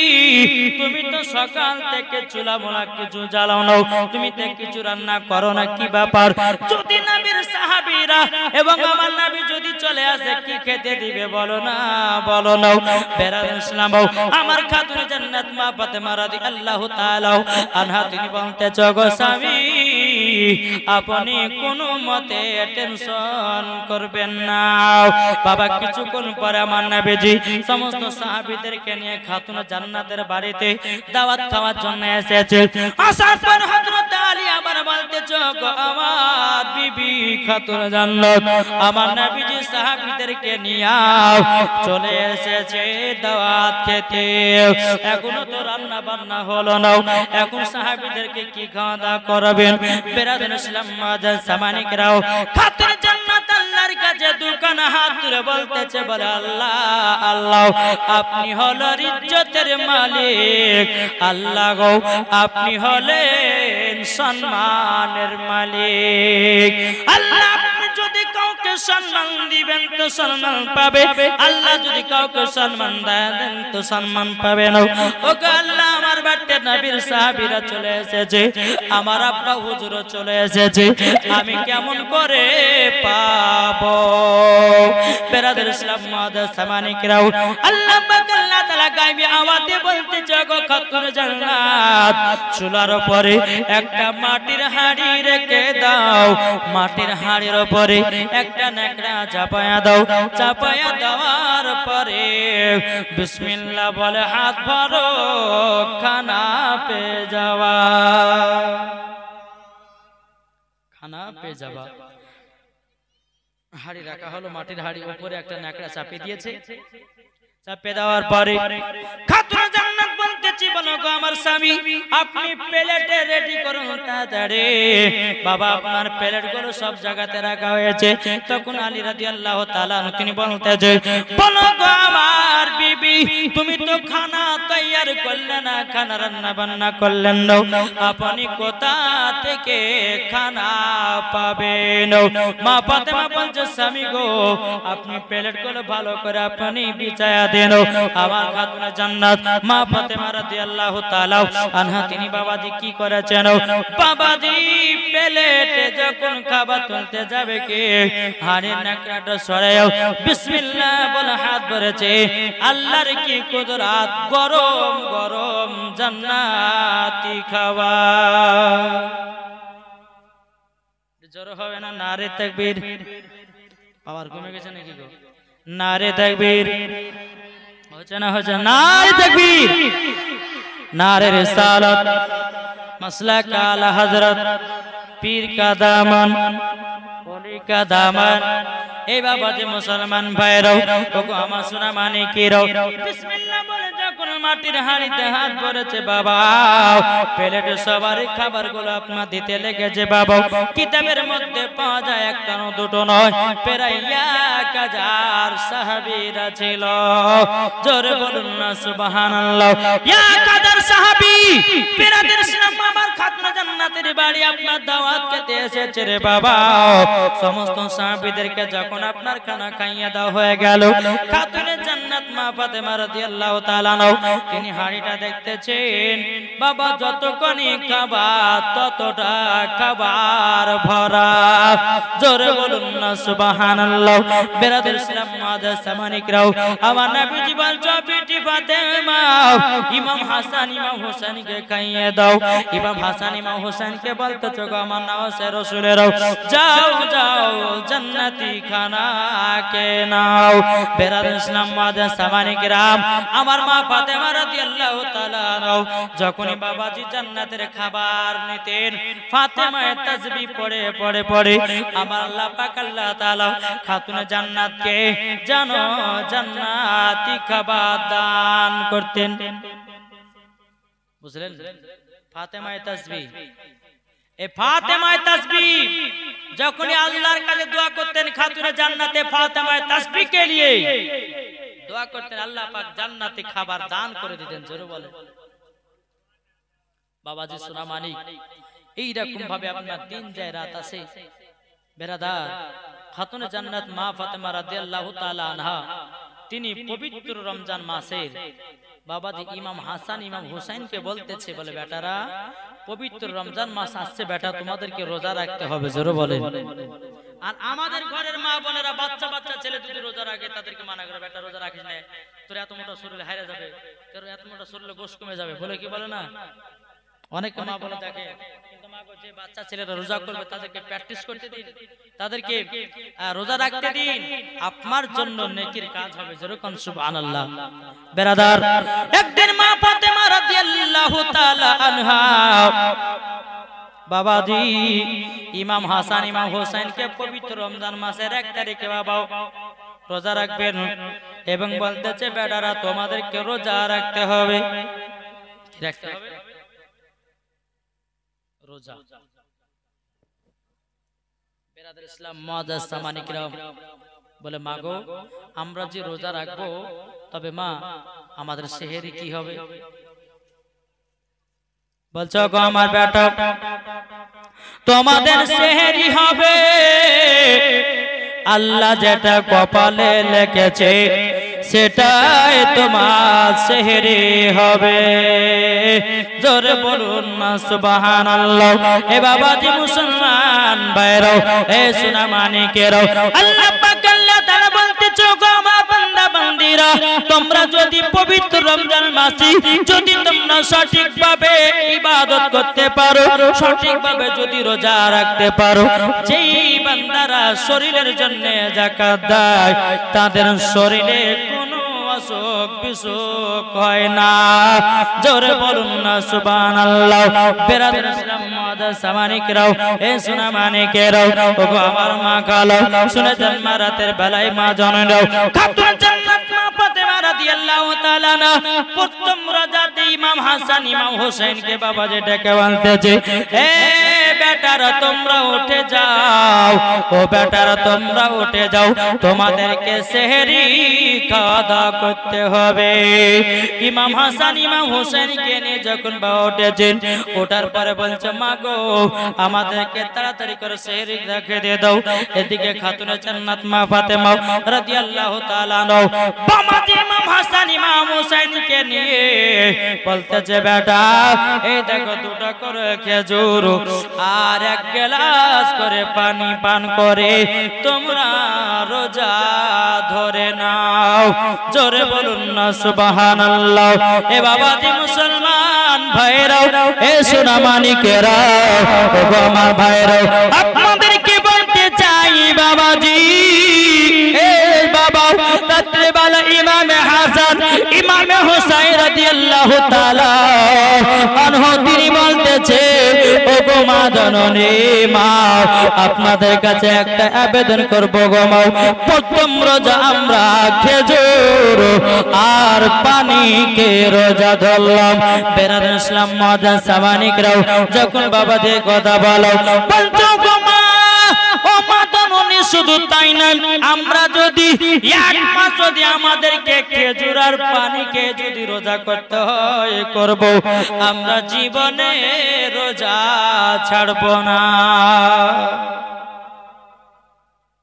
S1: তুমি তো সকাল থেকে চুলা মোলা কিছু জ্বালাও না, তুমি তো কিছু রান্না করো না, কি ব্যাপার? যদি নবীর সাহাবীরা এবং আমার নবী যদি চলে আসে কি খেতে দিবে বলো না, বলো না। বেরাদার ইসলাম আমার খাতুনে জান্নাত মা ফাতেমা রাদিয়াল্লাহু তাআলা আনহা তিনি বলতেছে, গো স্বামী, আপনি কোনো মতে টেনশন করবেন না। বাবা কিছুক্ষণ পরে আমার নবীজি সমস্ত সাহাবীদেরকে নিয়ে খাতুনে জান্নাতের বাড়িতে দাওয়াত খাওয়ার জন্য এসেছে। আসার পর হযরত আলী আবার বলতেছে, গো আমার বিবি খাতুনে জান্নাত, আমার নবীজি সাহাবীদেরকে নিয়ে চলে এসেছে দাওয়াত খেতে। এখনো তো রান্না বান্না হলো না, এখন সাহাবীদেরকে কি খাওয়া দাওয়া করাবেন? বেরাদার ইসলাম মুআজ্জাজ সামানি কিরাম, খাতুনে জান্নাত আল্লাহর কাছে দুখান হাত তুলে বলতেছে, বলে আল্লাহ আল্লাহ, আপনি হলেন ইজ্জতের মালিক, আল্লাহ গো আপনি হলেন সম্মানের মালিক। আল্লাহ আপনি যদি কাউকে সম্মান দিবেন তো সম্মান পাবে, আল্লাহ যদি কাউকে সম্মান দেন তো সম্মান পাবে না। ওগো আল্লাহ, আমার বাড়িতে নবীর সাহাবীরা চলে এসেছে, আমার আব্বা হুজুরও চলে এসেছে, আমি কেমন করে পাবো? বেরাদার ইসলাম মুআজ্জাজ সামানি কিরাম, আল্লাহ পাক আল্লাহ তাআলা গায়বী আওয়াজে বলতেছে, গো খাতুনে জান্নাত, চুলার উপরে একটা মাটির হাঁড়ি রেখে দাও, মাটির হাঁড়ির উপরে একটা নেকড়া চাপায়া দাও, চাপায়া দেওয়ার পরে বিসমিল্লাহ বলে হাত ভরো, খানা পেয়ে যাওয়া, খানা পেয়ে যাওয়া। হাঁড়ি রাখা হলো, মাটির হাঁড়ি, উপরে একটা নেকড়া চাপিয়ে দিয়েছে। চাপে দেওয়ার পরে খাতুনে জান্নাত বলতেছি, বলো গো আমার স্বামী, আপনি প্লেটে রেডি করুন তাড়াতাড়ি। বাবা আপনার প্লেটগুলো সব জায়গাতে রাখা হয়েছে। তখন আলী রাদিয়াল্লাহু তাআলা তিনি বলতেছে, বলো গো আমার বিবি, তুমি তো খানা তৈয়ার করলে না, খানা রান্না বান্না করলেন না, আপনি কোথা থেকে খানা পাবেন? মা ফাতেমা বলছে, স্বামী গো আপনি প্লেটগুলো ভালো করে আপনি বিছায়া দেন। আমার খাতুনে জান্নাত মা ফাতেমা রাদিয়াল্লাহু তাআলা আনহা তিনি বাবাজি কি করেছেন? বাবাজি প্লেটে যখন খাবার তুলতে যাবে, কে হাড়ির নেকড়াটা সরাও, বিসমিল্লাহ বলে হাত ভরেছে। আল্লাহর কি কুদরত, গরম গরম জান্নাতি খাবার। জোর হবে না? নারে তাকবীর। আবার ঘুমে গেছে নাকি গো? নারে তাকবীর। হচ্ছে না? হচ্ছে। নারে তাকবীর, নারে রিসালাত, মাসলাক আলা হযরত, পীর কা দামন, ওলি কা দামন, এই বাবা যে মুসলমান ভাইরাও ওগো আমার সোনা মানিকেরাও বিসমিল্লাহ বলে যখন মাটির হাঁড়িতে হাত ভরেছে বাবা প্লেটে সবারই খাবারগুলো আপনার দিতে লেগেছে বাবা কিতাবের মধ্যে পাওয়া যায় একটা না দুটো নয় প্রায় 1000 সাহাবীরা ছিল জোরে বলুন না সুবহানাল্লাহ 1000 সাহাবী বিরাদের ইসলাম আমার খাতনা জান্নাতের বাড়ি আপনার দাওয়াত খেতে এসেছে রে বাবা সমস্ত সাহাবীদেরকে যখন আপনার খানা খাইয়ে দাও হয়ে গেল খাতুনে জান্নাত মা ফাতেমা রাদিয়াল্লাহু তাআলা তিনি হাড়িটা দেখতেছেন বাবা যতক্ষণই খাবার ততটা খাবার ভরা জোরে বলুন না সুবহানাল্লাহ বিরাদের ইসলাম মাদার সামানিকরাও আমার নবীজি বলছো বেটি ফাতেমা ইমাম হাসান ইমাম হোসেনকে খাইয়ে দাও ইমাম হাসান ইমাম হোসেনকে বলতেছো গো আমার নওয়াজে রাসূলেরাও যাও যাও জান্নাতি খানা কে নাও বিরাদের ইসলাম মাদার সামানিকরাম আমার মা ফাতেমা রাদিয়াল্লাহু তাআলা যখনই বাবাজি জান্নাতের খাবার নিতেন ফাতেমা তাসবিহ পড়ে পড়ে পড়ে আমার আল্লাহ পাক আল্লাহ তাআলা খাতুনে জান্নাতকে জানো জান্নাতি খাবার দান করতেন বুঝলেন ফাতেমা তাসবিহ এই ফাতেমা তাসবিহ যখনই আল্লাহর কাছে দোয়া করতেন খাতুনে জান্নাতে ফাতেমা তাসবিহ কে लिए দোয়া করতেন আল্লাহ পাক জান্নাতে খাবার দান করে দিতেন জোরে বলেন বাবাজি সোনা মানিক এই রকম ভাবে আপনার দিন যায় রাত আসে বেরাদার খাতুনে জান্নাত মা ফাতেমা রাদিয়াল্লাহু তাআলা আনহা তিনি পবিত্র রমজান মাসের বাবাজি ইমাম হাসান ইমাম হোসেনকে বলতেছে বলে বেটারা পবিত্র রমজান মাস আসছে বেটা তোমাদেরকে রোজা রাখতে হবে জোরে বলেন আর আমাদের ঘরের মা বোনেরা বাচ্চা বাচ্চা ছেলে যদি রোজা রাখে তাদেরকে মানা করে বেটা রোজা রাখিস না তোর এত মোটা শরীরে হারিয়ে যাবে তোর এত মোটা শরীরে গোশ কমে যাবে বলে কি বলে না অনেক মা বলে দেখে কিন্তু মা যে বাচ্চা ছেলেরা রোজা করবে তাদেরকে প্র্যাকটিস করতে দিন তাদেরকে রোজা রাখতে দিন আপনার জন্য নেকির কাজ হবে যেরকম সুবহানাল্লাহ বেরাদার একদিন মা ফাতেমা রাদিয়াল্লাহু তাআলা আনহা বাবাজি ইমাম হাসান ইমাম হোসেনকে পবিত্র রমজান মাসের 1 তারিখে বাবা রোজা রাখবেন এবং বলতেছে বেটারা তোমাদেরকে রোজা রাখতে হবে কি রাখতে হবে রোজা বিরাদর ইসলাম মুআজ্জাজ সামানিকরাম বলে মাগো আমরা যে রোজা রাখবো তবে মা আমাদের সেহরি কি হবে বলছো গো আমার বেটা তোমাদের সেহরি হবে আল্লাহ যেটা কপালে লিখেছে সেটাই তোমার সেহরি হবে জোরে বলুন না সুবহানাল্লাহ এ বাবাজি মুসলমান ভাইরাও এ সোনা মানিকেরাও আল্লাহ পাক আল্লাহ তাআলা বলতেছো গো আমার বান্দা বান্দীরা তোমরা যদি পবিত্র রমজান মাসে যদি তোমরা সঠিকভাবে ইবাদত করতে পারো সঠিকভাবে যদি রোজা রাখতে পারো যেই বান্দারা শরীরের জন্য যাকাত দেয় তাদের শরীরে কোনো অসুখ বিসুখ হয় না জোরে বলুন না সুবহানাল্লাহ বিরাদর ইসলাম মুআজ্জাজ সামানিকরাও এ সোনা মানিকেরাও ওগো আমার মা কালো শুনেছেন মা রাতের বেলায় মা জননীরাও খাতুন জান্নাত মা ফাতেমা রাদিয়াল্লাহু তাআলা না প্রথম রাজাতে ইমাম হাসান ইমাম হোসেনকে বাবা যে ডেকে বলতেছে এ বেটারা তোমরা উঠে যাও ও বেটারা তোমরা উঠে যাও তোমাদেরকে সেহরি খাওয়া দাওয়া করতে হবে ইমাম হাসান ইমাম হোসেনকে নিয়ে যখন বাবা উঠেছেন ওঠার পরে বলছে মা গো আমাদেরকে তাড়াতাড়ি করে সেহরি রেখে দিয়ে দাও এদিকে খাতুনে জান্নাত মা ফাতেমা রাদিয়াল্লাহু তাআলা বামাতে ইমাম হাসান ইমাম হোসেনকে নিয়ে বলতেছে বেটা এই দেখো দুটো করে খেজুর আর 1 গ্লাস করে পানি পান করে তোমরা রোজা ধরে নাও জোরে বলুন না সুবহানাল্লাহ এ বাবাজি মুসলমান ভাইরাও এ সোনা মানিকেরা ও আমার ভাইরাও আপনাদেরকে বলতে চাই বাবাজি এ বাবা রাত্রে বেলা ইমাম হাসান ইমাম হোসেন রাদিয়াল্লাহু তাআলা আনহু তিনি বলতেছে ও গো মা জননী মা, আপনাদের কাছে একটা আবেদন করব গো মা, প্রথম রোজা আমরা খেজুর আর পানিকে রোজা ধরলাম। বেরাদার ইসলাম মুআজ্জাজ সামানিকরাও যখন বাবাদের কথা বলো, বলছো গো মা, ও মা জননী শুধু তাই নয়, আমরা যদি এক মাস যদি আমাদেরকে খেজুর আর পানিকে যদি রোজা করতে হয় করব, আমরা জীবনে রোজা ছাড়ব না।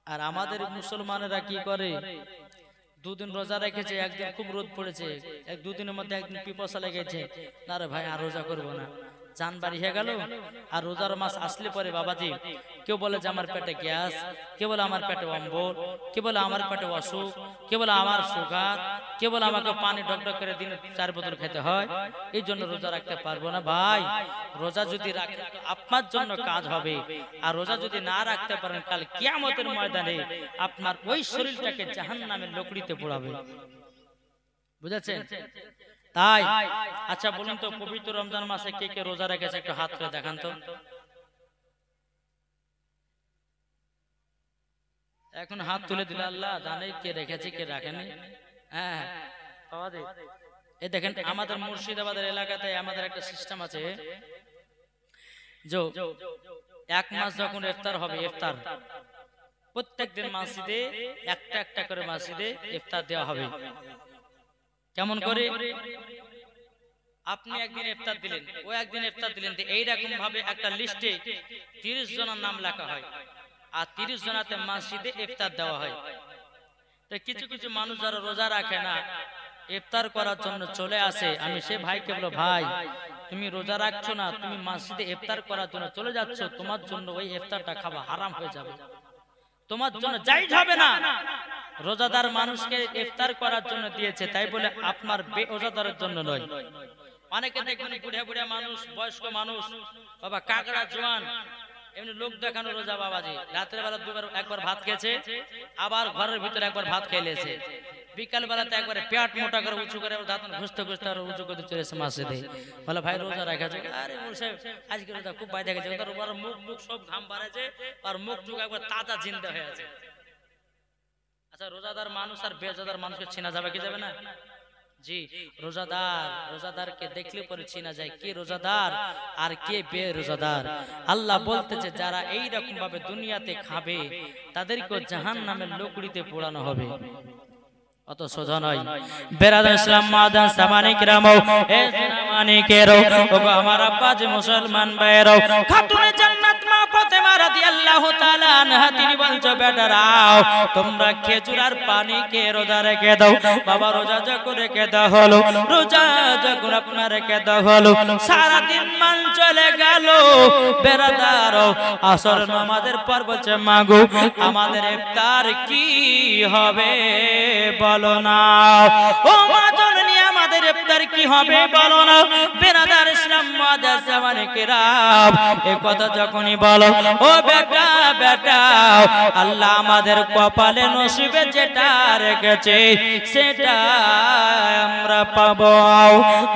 S1: আর আমাদের মুসলমানেরা কি করে, দুদিন রোজা রেখেছে, একদিন খুব রোদ পড়েছে, দুদিনের মধ্যে একদিন পিপাসা লেগেছে, না রে ভাই আর রোজা করবো না, জান বাড়ি হয়ে গেল। আর রোজার মাস আসলে পরে বাবাজি কেউ বলে যে আমার পেটে গ্যাস, কেউ বলে আমার পেটে অম্বল, কেউ বলে আমার পেটে অসুখ, কেউ বলে আমার সুগার, কেউ বলে আমাকে পানি ডকডক করে দিনে 4 বোতল খেতে হয়, এই জন্য রোজা রাখতে পারবো না। ভাই রোজা যদি রাখেন আপনার জন্য কাজ হবে, আর রোজা যদি না রাখতে পারেন কাল কিয়ামতের ময়দানে আপনার ওই শরীরটাকে জাহান্নামের লকড়িতে পোড়াবে। বুঝেছেন? তাই আচ্ছা বলুন তো, পবিত্র রমজান মাসে কে কে রোজা রেখেছে একটু হাত তুলে দেখান তো। এখন হাত তুলে দিলে আল্লাহ জানে কে রেখেছে কে রাখেনি। হ্যাঁ এই দেখেন আমাদের মুর্শিদাবাদের এলাকাতে আমাদের একটা সিস্টেম আছে, যে 1 মাস যখন ইফতার হবে, ইফতার প্রত্যেকদিন মসজিদে একটা একটা করে মসজিদে ইফতার দেওয়া হবে। কেমন করে? আপনি একদিন ইফতার দিলেন, ও একদিন ইফতার দিলেন, এইরকম ভাবে একটা লিস্টে 30 জনের নাম লেখা হয়, আর 30 জনাতে মসজিদে ইফতার দেওয়া হয়। তো কিছু কিছু মানুষ যারা রোজা রাখে না, ইফতার করার জন্য চলে আসে, আমি সে ভাইকে বলো, ভাই তুমি রোজা রাখছো না, তুমি মসজিদে ইফতার করার জন্য চলে যাচ্ছ, তোমার জন্য ওই ইফতারটা খাওয়া হারাম হয়ে যাবে, তোমার জন্য জায়েজ হবে না। রোজাদার মানুষকে ইফতার করার জন্য দিয়েছে, তাই বলে আপনার বেরোজাদারের জন্য নয়। অনেকে দেখবেন বুড়া বুড়া মানুষ, বয়স্ক মানুষ, বাবা কাকড়া জোয়ান, এমনি লোক দেখানো রোজা বাবাজি, রাতের বেলা একবার ভাত খেয়েছে, আবার ঘরের ভিতরে একবার ভাত খেয়েছে, বিকাল বেলাতে একবারে পেট মোটা করে উঁচু করে দাঁত ঘুষতে ঘুষতে আর উঁচু করে চলে এসে মসজিদে, বলে ভাই রোজা রাখা যায়। আরে সাহেব আজকে রোজা খুব বাইরে গেছে, তার মুখ মুখ সব ঘাম বাড়াছে, আর মুখ চুখ একবার তাজা জিন্দা হয়ে আছে। আচ্ছা রোজাদার মানুষ আর বেরোজাদার মানুষকে চেনা যাবে কি যাবে না? জি, রোজাদারকে দেখলে পরে চেনা যায় কে রোজাদার আর কে বেরোজাদার। আল্লাহ বলতেছে যারা এই রকম ভাবে দুনিয়াতে খাবে তাদেরকে জাহান্নামের লকড়িতে পোড়ানো হবে। অত সোজা নয়। বেরাদার ইসলাম মুআজ্জাজ সামানিকরামও, এ সামানিকেরও, ওগো আমার আব্বা যে মুসলমান ভাইয়েরও, খাতুনে জান্নাত মা ফাতেমা রাদিয়াল্লাহু তাআলা আনহা তিনি বলছো, বেটারাও তোমরা খেজুর আর পানিকে রোজা রেখে দাও। বাবা রোজা যখন রেখে দাও হলো, রোজা যখন আপনার রেখে দাও হলো, সারা দিন মান চলে গেল। বেরাদারও আসর নামাজের পর বলছে, মাগো আমাদের ইফতার কি হবে বলো না। ও মা জননী আমাদের ইফতার কি হবে বলো না। বেরাদার ইসলাম মুআজ্জাজ সামানিকরাম এই কথা যখনই বলো, ও বেটা বেটা আল্লাহ আমাদের কপালে নসিবে যেটা রেখেছে সেটা আমরা পাবো।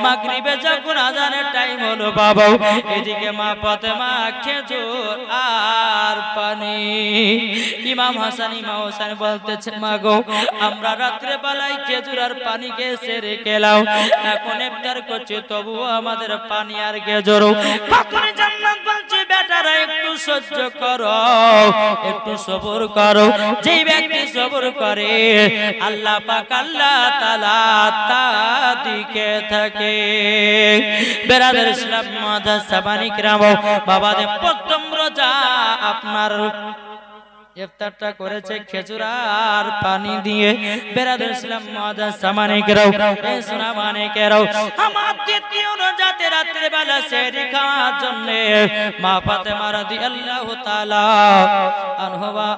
S1: মাগরিবে যখন আজানের টাইম হলো বাবা, এদিকে মা ফাতেমা খেজুর আর পানি। ইমাম হাসান ইমাম হোসেন বলতেছে, মাগো আমরা রাত্রে বেলায় খেজুর আর পানিকে সেরে খেলাম, এখন ইফতার করছি তবুও আমাদের পানি আর খেজুর। খাতুনে জান্নাত বলছে, বেটারা একটু সহ্য করো, একটু সবর করো। যেই ব্যক্তি সবর করে আল্লাহ পাক আল্লাহ তাআলা তাদিকে থাকে। বেরাদার ইসলাম মুআজ্জাজ সামানিকরাম, বাবাদের প্রথম রোজা আপনার ইফতারটা করেছে খেজুর আর পানি দিয়ে। বেরাদার ইসলাম মুআজ্জাজ সামানিকরাম, এই সুনামানিকেরাও, আমার দ্বিতীয় রোজাতে রাত্রে বেলা সেহরি খাওয়ার জন্য মা ফাতেমা রাদিয়াল্লাহু তাআলা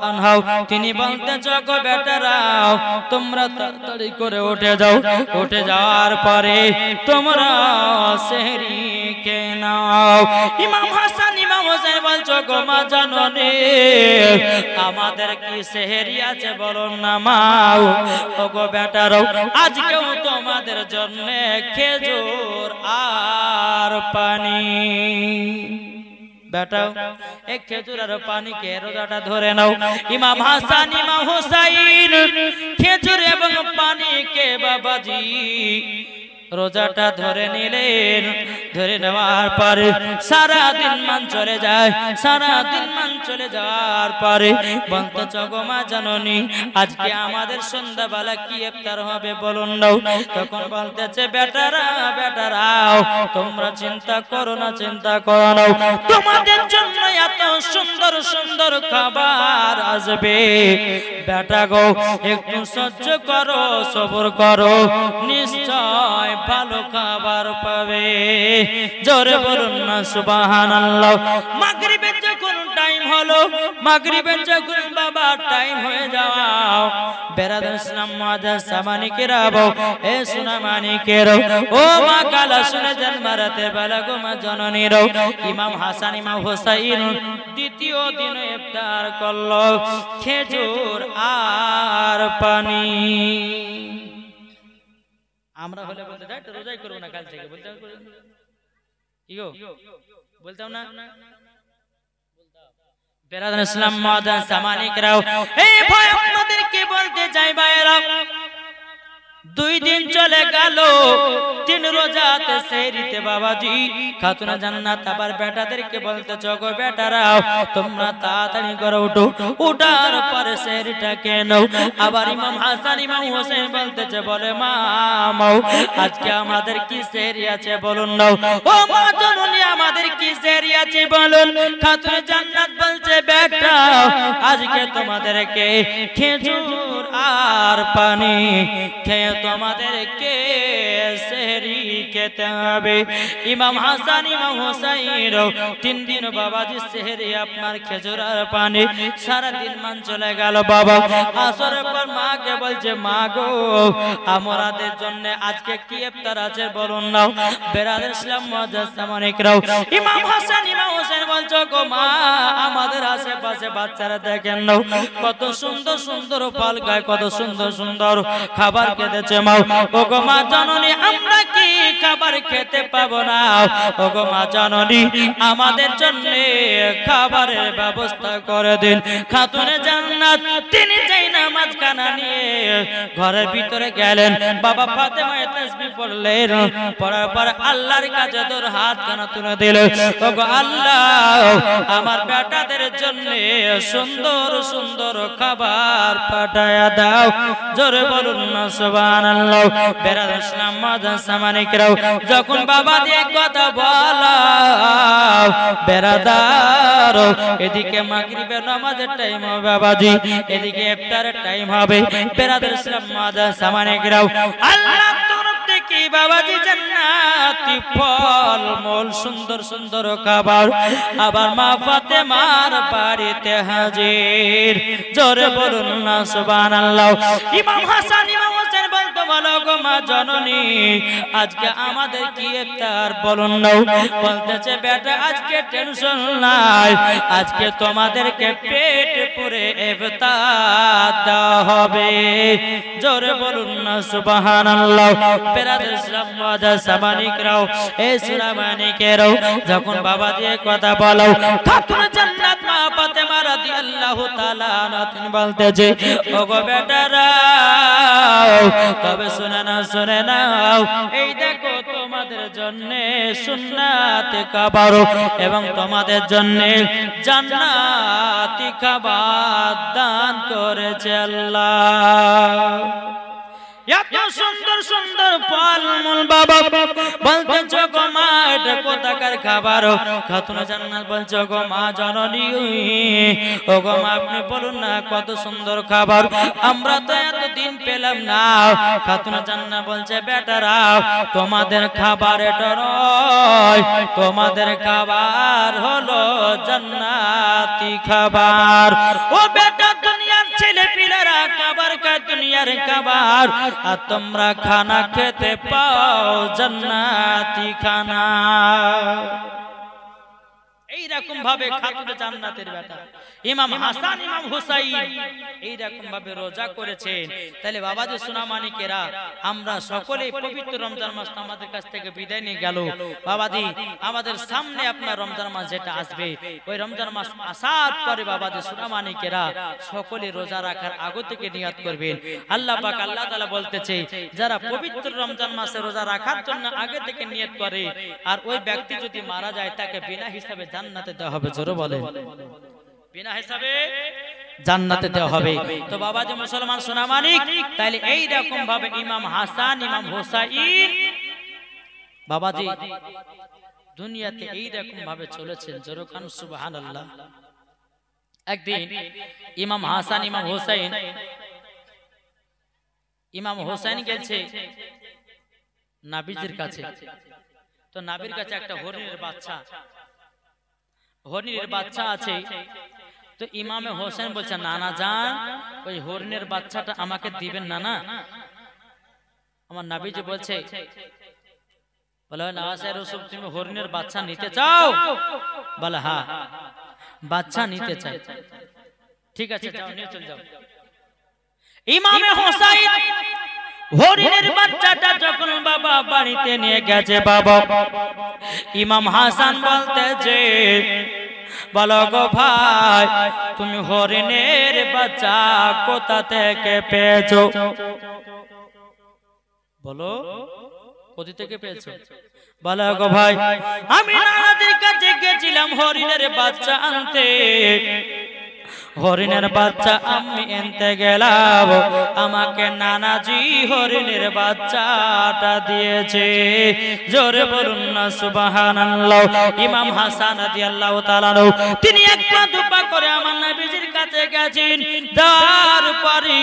S1: আনহা তিনি বলতে, জগো বেটারাও তোমরা তাড়াতাড়ি করে উঠে যাও, উঠে যাওয়ার পরে তোমরা সেহরি কে নাও। ইমাম হাসান ইমাম হোসেন বলছো, গো মা জননী আমাদের কি সেহরি আছে বলো না মাও। ওগো বেটারাও আজকেও তোমাদের জন্য খেজুর আর পানি। বেটাও এক খেজুর আর পানি কে রোজাটা ধরে নাও। ইমাম হাসান ইমাম হুসাইন খেজুর এবং পানি কে বাবাজি রোজাটা ধরে নিলেন। ধরে নেওয়ার পরে সারা দিন মান চলে যায়। সারা দিন মান চলে যাওয়ার পরে বলতে গো মা জননী আজকে আমাদের সন্ধ্যাবেলা কি ইফতার হবে বলুন নাও। তখন বলতেছে বেটারা বেটারাও তোমরা চিন্তা করো না, চিন্তা করো না, তোমাদের জন্য এত সুন্দর সুন্দর খাবার আসবে। বেটা গো একটু সহ্য করো, সবর করো, নিশ্চয় ভালো খাবার পাবে। জোরে বলুন না সুবহানাল্লাহ। মাগরিবের যখন টাইম হলো, মাগরিবের যখন বাবা টাইম হয়ে যাও, বেরাদার ইসলাম মাদার সামানিকেরাও এ সোনা মানিকেরাও ও মা কালা শুনে যান মারাতে বেলা গো মা জননীরাও ইমাম হাসান ইমাম হুসাইন দ্বিতীয় দিন ইফতার করলো খেজুর আর পানি। আমরা হলে বলতে যাই তো রোজাই করবো না কাল থেকে, বলতে কি গো বলতাম না। বেরাদার ইসলাম মাদার সামানিকেরাও এই ভয় আপনাদেরকে বলতে চাই ভাইরা, 2 দিন চলে গেল, 3 রোজাতে সেহরিতে বাবাজি খাতুনা জান্নাত আবার বেটাদেরকে বলতে গো বেটারাও তোমরা তাড়াতাড়ি করে উঠো, উঠার পরে সেহরিটা কেন। আবার ইমাম হাসান ইমাম হোসেন বলতেছে বলে মা মাও আজকে আমাদের কি সেহরি আছে বলুন নাও। ও মা জননী আমাদের কি সেহরি আছে বলুন। খাতুনা জান্নাত বলছে বেটা আজকে তোমাদেরকে খেজুর আর পানি খেয়ে তোমাদেরকে সেহরি খেতে হবে। ইমাম হাসান ইমাম হুসাইন 3 দিন বাবাজি সেহরি আপনার খেজুর আর পানি সারা দিন মান চলে গেল। বাবা আসরের পর মাকে বলছে মা গো আমাদের জন্য আজকে কি ইফতার আছে বলুন নাও। বেরাদার ইসলাম মুআজ্জাজ সামানিকরাও ইমাম হাসান ইমাম হুসাইন বলছো গো মা আমাদের আশেপাশে বাচ্চারা দেখেন নাও কত সুন্দর সুন্দর ফল খায়, কত সুন্দর সুন্দর খাবার খেতেছে। ও গো মা জননী আমরা কি খাবার খেতে পাবো না? ও গো মা জননী আমাদের জন্য খাবারের ব্যবস্থা করে দিন। খাতুনে জান্নাত তিনি যাই নামাজ কানা নিয়ে ঘরের ভিতরে গেলেন। বাবা ফাতেমা তাসবিহ পড়লেন, পড়ার পর আল্লাহর কাছে তোর হাত কানা তুলে দিল। ও গো আল্লাহ আমার বেটাদের জন্য সুন্দর সুন্দর খাবার পাঠায়া দাও। জোরে বলুন না সুবহানাল্লাহ। বেরাদার ইসলাম মাদার সামানিকরাও যখন বাবা দিয়ে কথা বলা বেরাদার এদিকে মাগরিবের নামাজের টাইম হবে বাবাজি, এদিকে ইফতারের টাইম হবে। বেরাদার ইসলাম মাদার সামানিকরাও আল্লাহ তরফ থেকে বাবাজি জান্নাতি ফল মূল সুন্দর সুন্দর খাবার আবার মা ফাতেমার বাড়িতে হাজির। জোরে বলুন না সুবহানাল্লাহ। ইমাম হাসান ইমাম হোসেন বলতো বলো গো মা জননী আজকে আমাদের কি ইফতার বলুন নাও। বলতেছে বেটা আজকে টেনশন নাই, আজকে তোমাদেরকে পেট পুরে ইফতার দেওয়া হবে। জোরে বলুন না সুবহানাল্লাহ। বেরাদার ইসলাম মুআজ্জাজ সামানিকরাও এই সোনা মানিকেরাও যখন বাবা দিয়ে কথা বলো খাতুনে জান্নাত মা ফাতেমা রাদিয়াল্লাহু তাআলা আনহা তিনি বলতেছে ও গো বেটারা তবে শুনে নাও এই দেখো তোমাদের জন্য সুন্নাতে খাবার এবং তোমাদের জন্য জান্নাতি খাবার দান করেছে আল্লাহ। এত সুন্দর সুন্দর ফল মূল বাবা বলতেছো গো মা এটা কোথাকার খাবার? খাতুনে জান্নাত বলছো গো মা জননী ও গো মা আপনি বলুন না কত সুন্দর খাবার, আমরা তো এতদিন পেলাম না। খাতুনে জান্নাত বলছে বেটারা তোমাদের খাবার এটা নয়, তোমাদের খাবার হলো জান্নাতি খাবার। ও বেটা দুনিয়ার ছেলে পিলেরা খাবার খায় দুনিয়ার খাবার আর তোমরা খানা খেতে পাও জান্নাতি খানা। রকম ভাবে খাতুনে জান্নাতের বেটা ইমাম হাসান ইমাম হুসাইন এই রকম ভাবে রোজা করেছেন। তাহলে বাবাজি সোনা মানিকেরা, আমরা সকলে পবিত্র রমজান মাস আমাদের কাছ থেকে বিদায় নিয়ে গেল। বাবাজি আমাদের সামনে আপনার রমজান মাস যেটা আসবে, ওই রমজান মাস আসার পরে বাবাজি সোনা মানিকেরা সকলে রোজা রাখার আগে থেকে নিয়ত করবেন। আল্লাহ পাক আল্লাহ তাআলা বলতেছে, যারা পবিত্র রমজান মাসে রোজা রাখার জন্য আগে থেকে নিয়ত করে আর ওই ব্যক্তি যদি মারা যায় তাকে বিনা হিসাবে জান্নাতে দেওয়া হবে। জোরে বলেন, বিনা হিসাবে জান্নাতে দেওয়া হবে। তো বাবাজি মুসলমান সোনা মানিক, তাহলে এই রকম ভাবে ইমাম হাসান ইমাম হুসাইন বাবাজি দুনিয়াতে এই রকম ভাবে চলেছেন। জোরে কান সুবহানাল্লাহ। একদিন ইমাম হাসান ইমাম হুসাইন গেছে নবীজির কাছে। তো নবীর কাছে একটা হরিণের বাচ্চা আছে। তো ইমামে হোসেন বলছে, নানা জান ওই হরিণের বাচ্চাটা আমাকে দিবেন নানা। আমার নবীজি বলছে, বলে নওয়াজে রাসূল তুমি হরিণের বাচ্চা নিতে চাও? বলে হ্যাঁ বাচ্চা নিতে চাই। ঠিক আছে যাও নিয়ে চলে যাও। ইমামে হোসেন হরিণের বাচ্চাটা যখন বাবা বাড়িতে নিয়ে গেছে, বাবা ইমাম হাসান বলতেছে, বলো গো ভাই তুমি হরিণের বাচ্চা কোথা থেকে পেয়েছো? বলো কোথা থেকে পেয়েছো? বলো গো ভাই আমি নানাদের কাছে গেছিলাম হরিণের বাচ্চা আনতে। হরিণের বাচ্চা আমি এনতে গেলাম, আমাকে নানাজি হরিণের বাচ্চাটা দিয়েছে। জোরে বলুন না সুবহানাল্লাহ। ইমাম হাসান রাদিয়াল্লাহু তাআলা তিনি এক পা দুপা করে আমার নবীজির কাছে গেছেন। তারপরে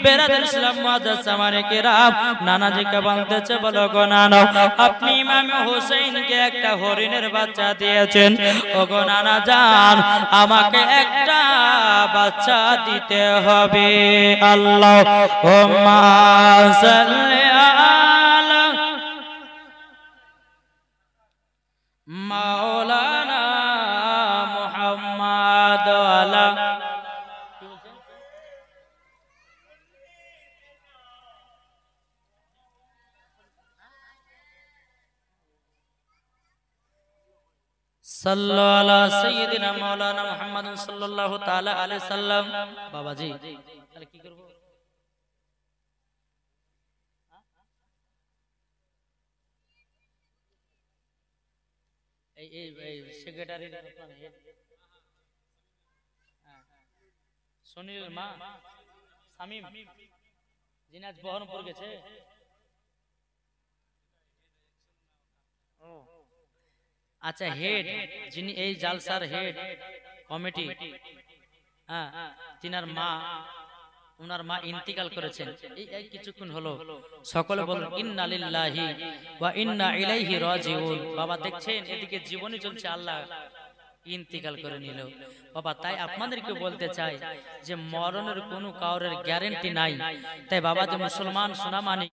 S1: বেরাদার ইসলাম মুআজ্জাজ সামানে কেরাম নানাজিকে বলতেছে, বলো গো নানা আপনি ইমাম হোসেনকে একটা হরিণের বাচ্চা দিয়েছেন। ও গো নানা জান আমাকে একটা বাচ্চা দিতে হবে। আল্লাহুম্মা সাল্লি আলা মাওলানা মুহাম্মাদ আলা সাল্লু আলা সাইয়্যিদিনা মাওলানা মুহাম্মাদিন সাল্লাল্লাহু তাআলা আলাইহি সাল্লাম। বাবাজি তাহলে কি করব? এই সেক্রেটারি সুনীল মা শামীম যিনি আজ বহরমপুর গেছে। আচ্ছা হেড যিনি এই জালসার হেড কমিটি, হ্যাঁ তিনার মা, ওনার মা ইন্তিকাল করেছেন এই কিছুক্ষণ হলো। সকলে বলুন ইন্না লিল্লাহি ওয়া ইন্না ইলাইহি রাজিউন। বাবা দেখছেন এদিকে জীবনই চলছে, আল্লাহ ইন্তিকাল করে নিল বাবা। তাই আপনাদেরকে বলতে চাই যে মরণের কোনো কাউরের গ্যারান্টি নাই। তাই বাবা যে মুসলমান সোনা মানিক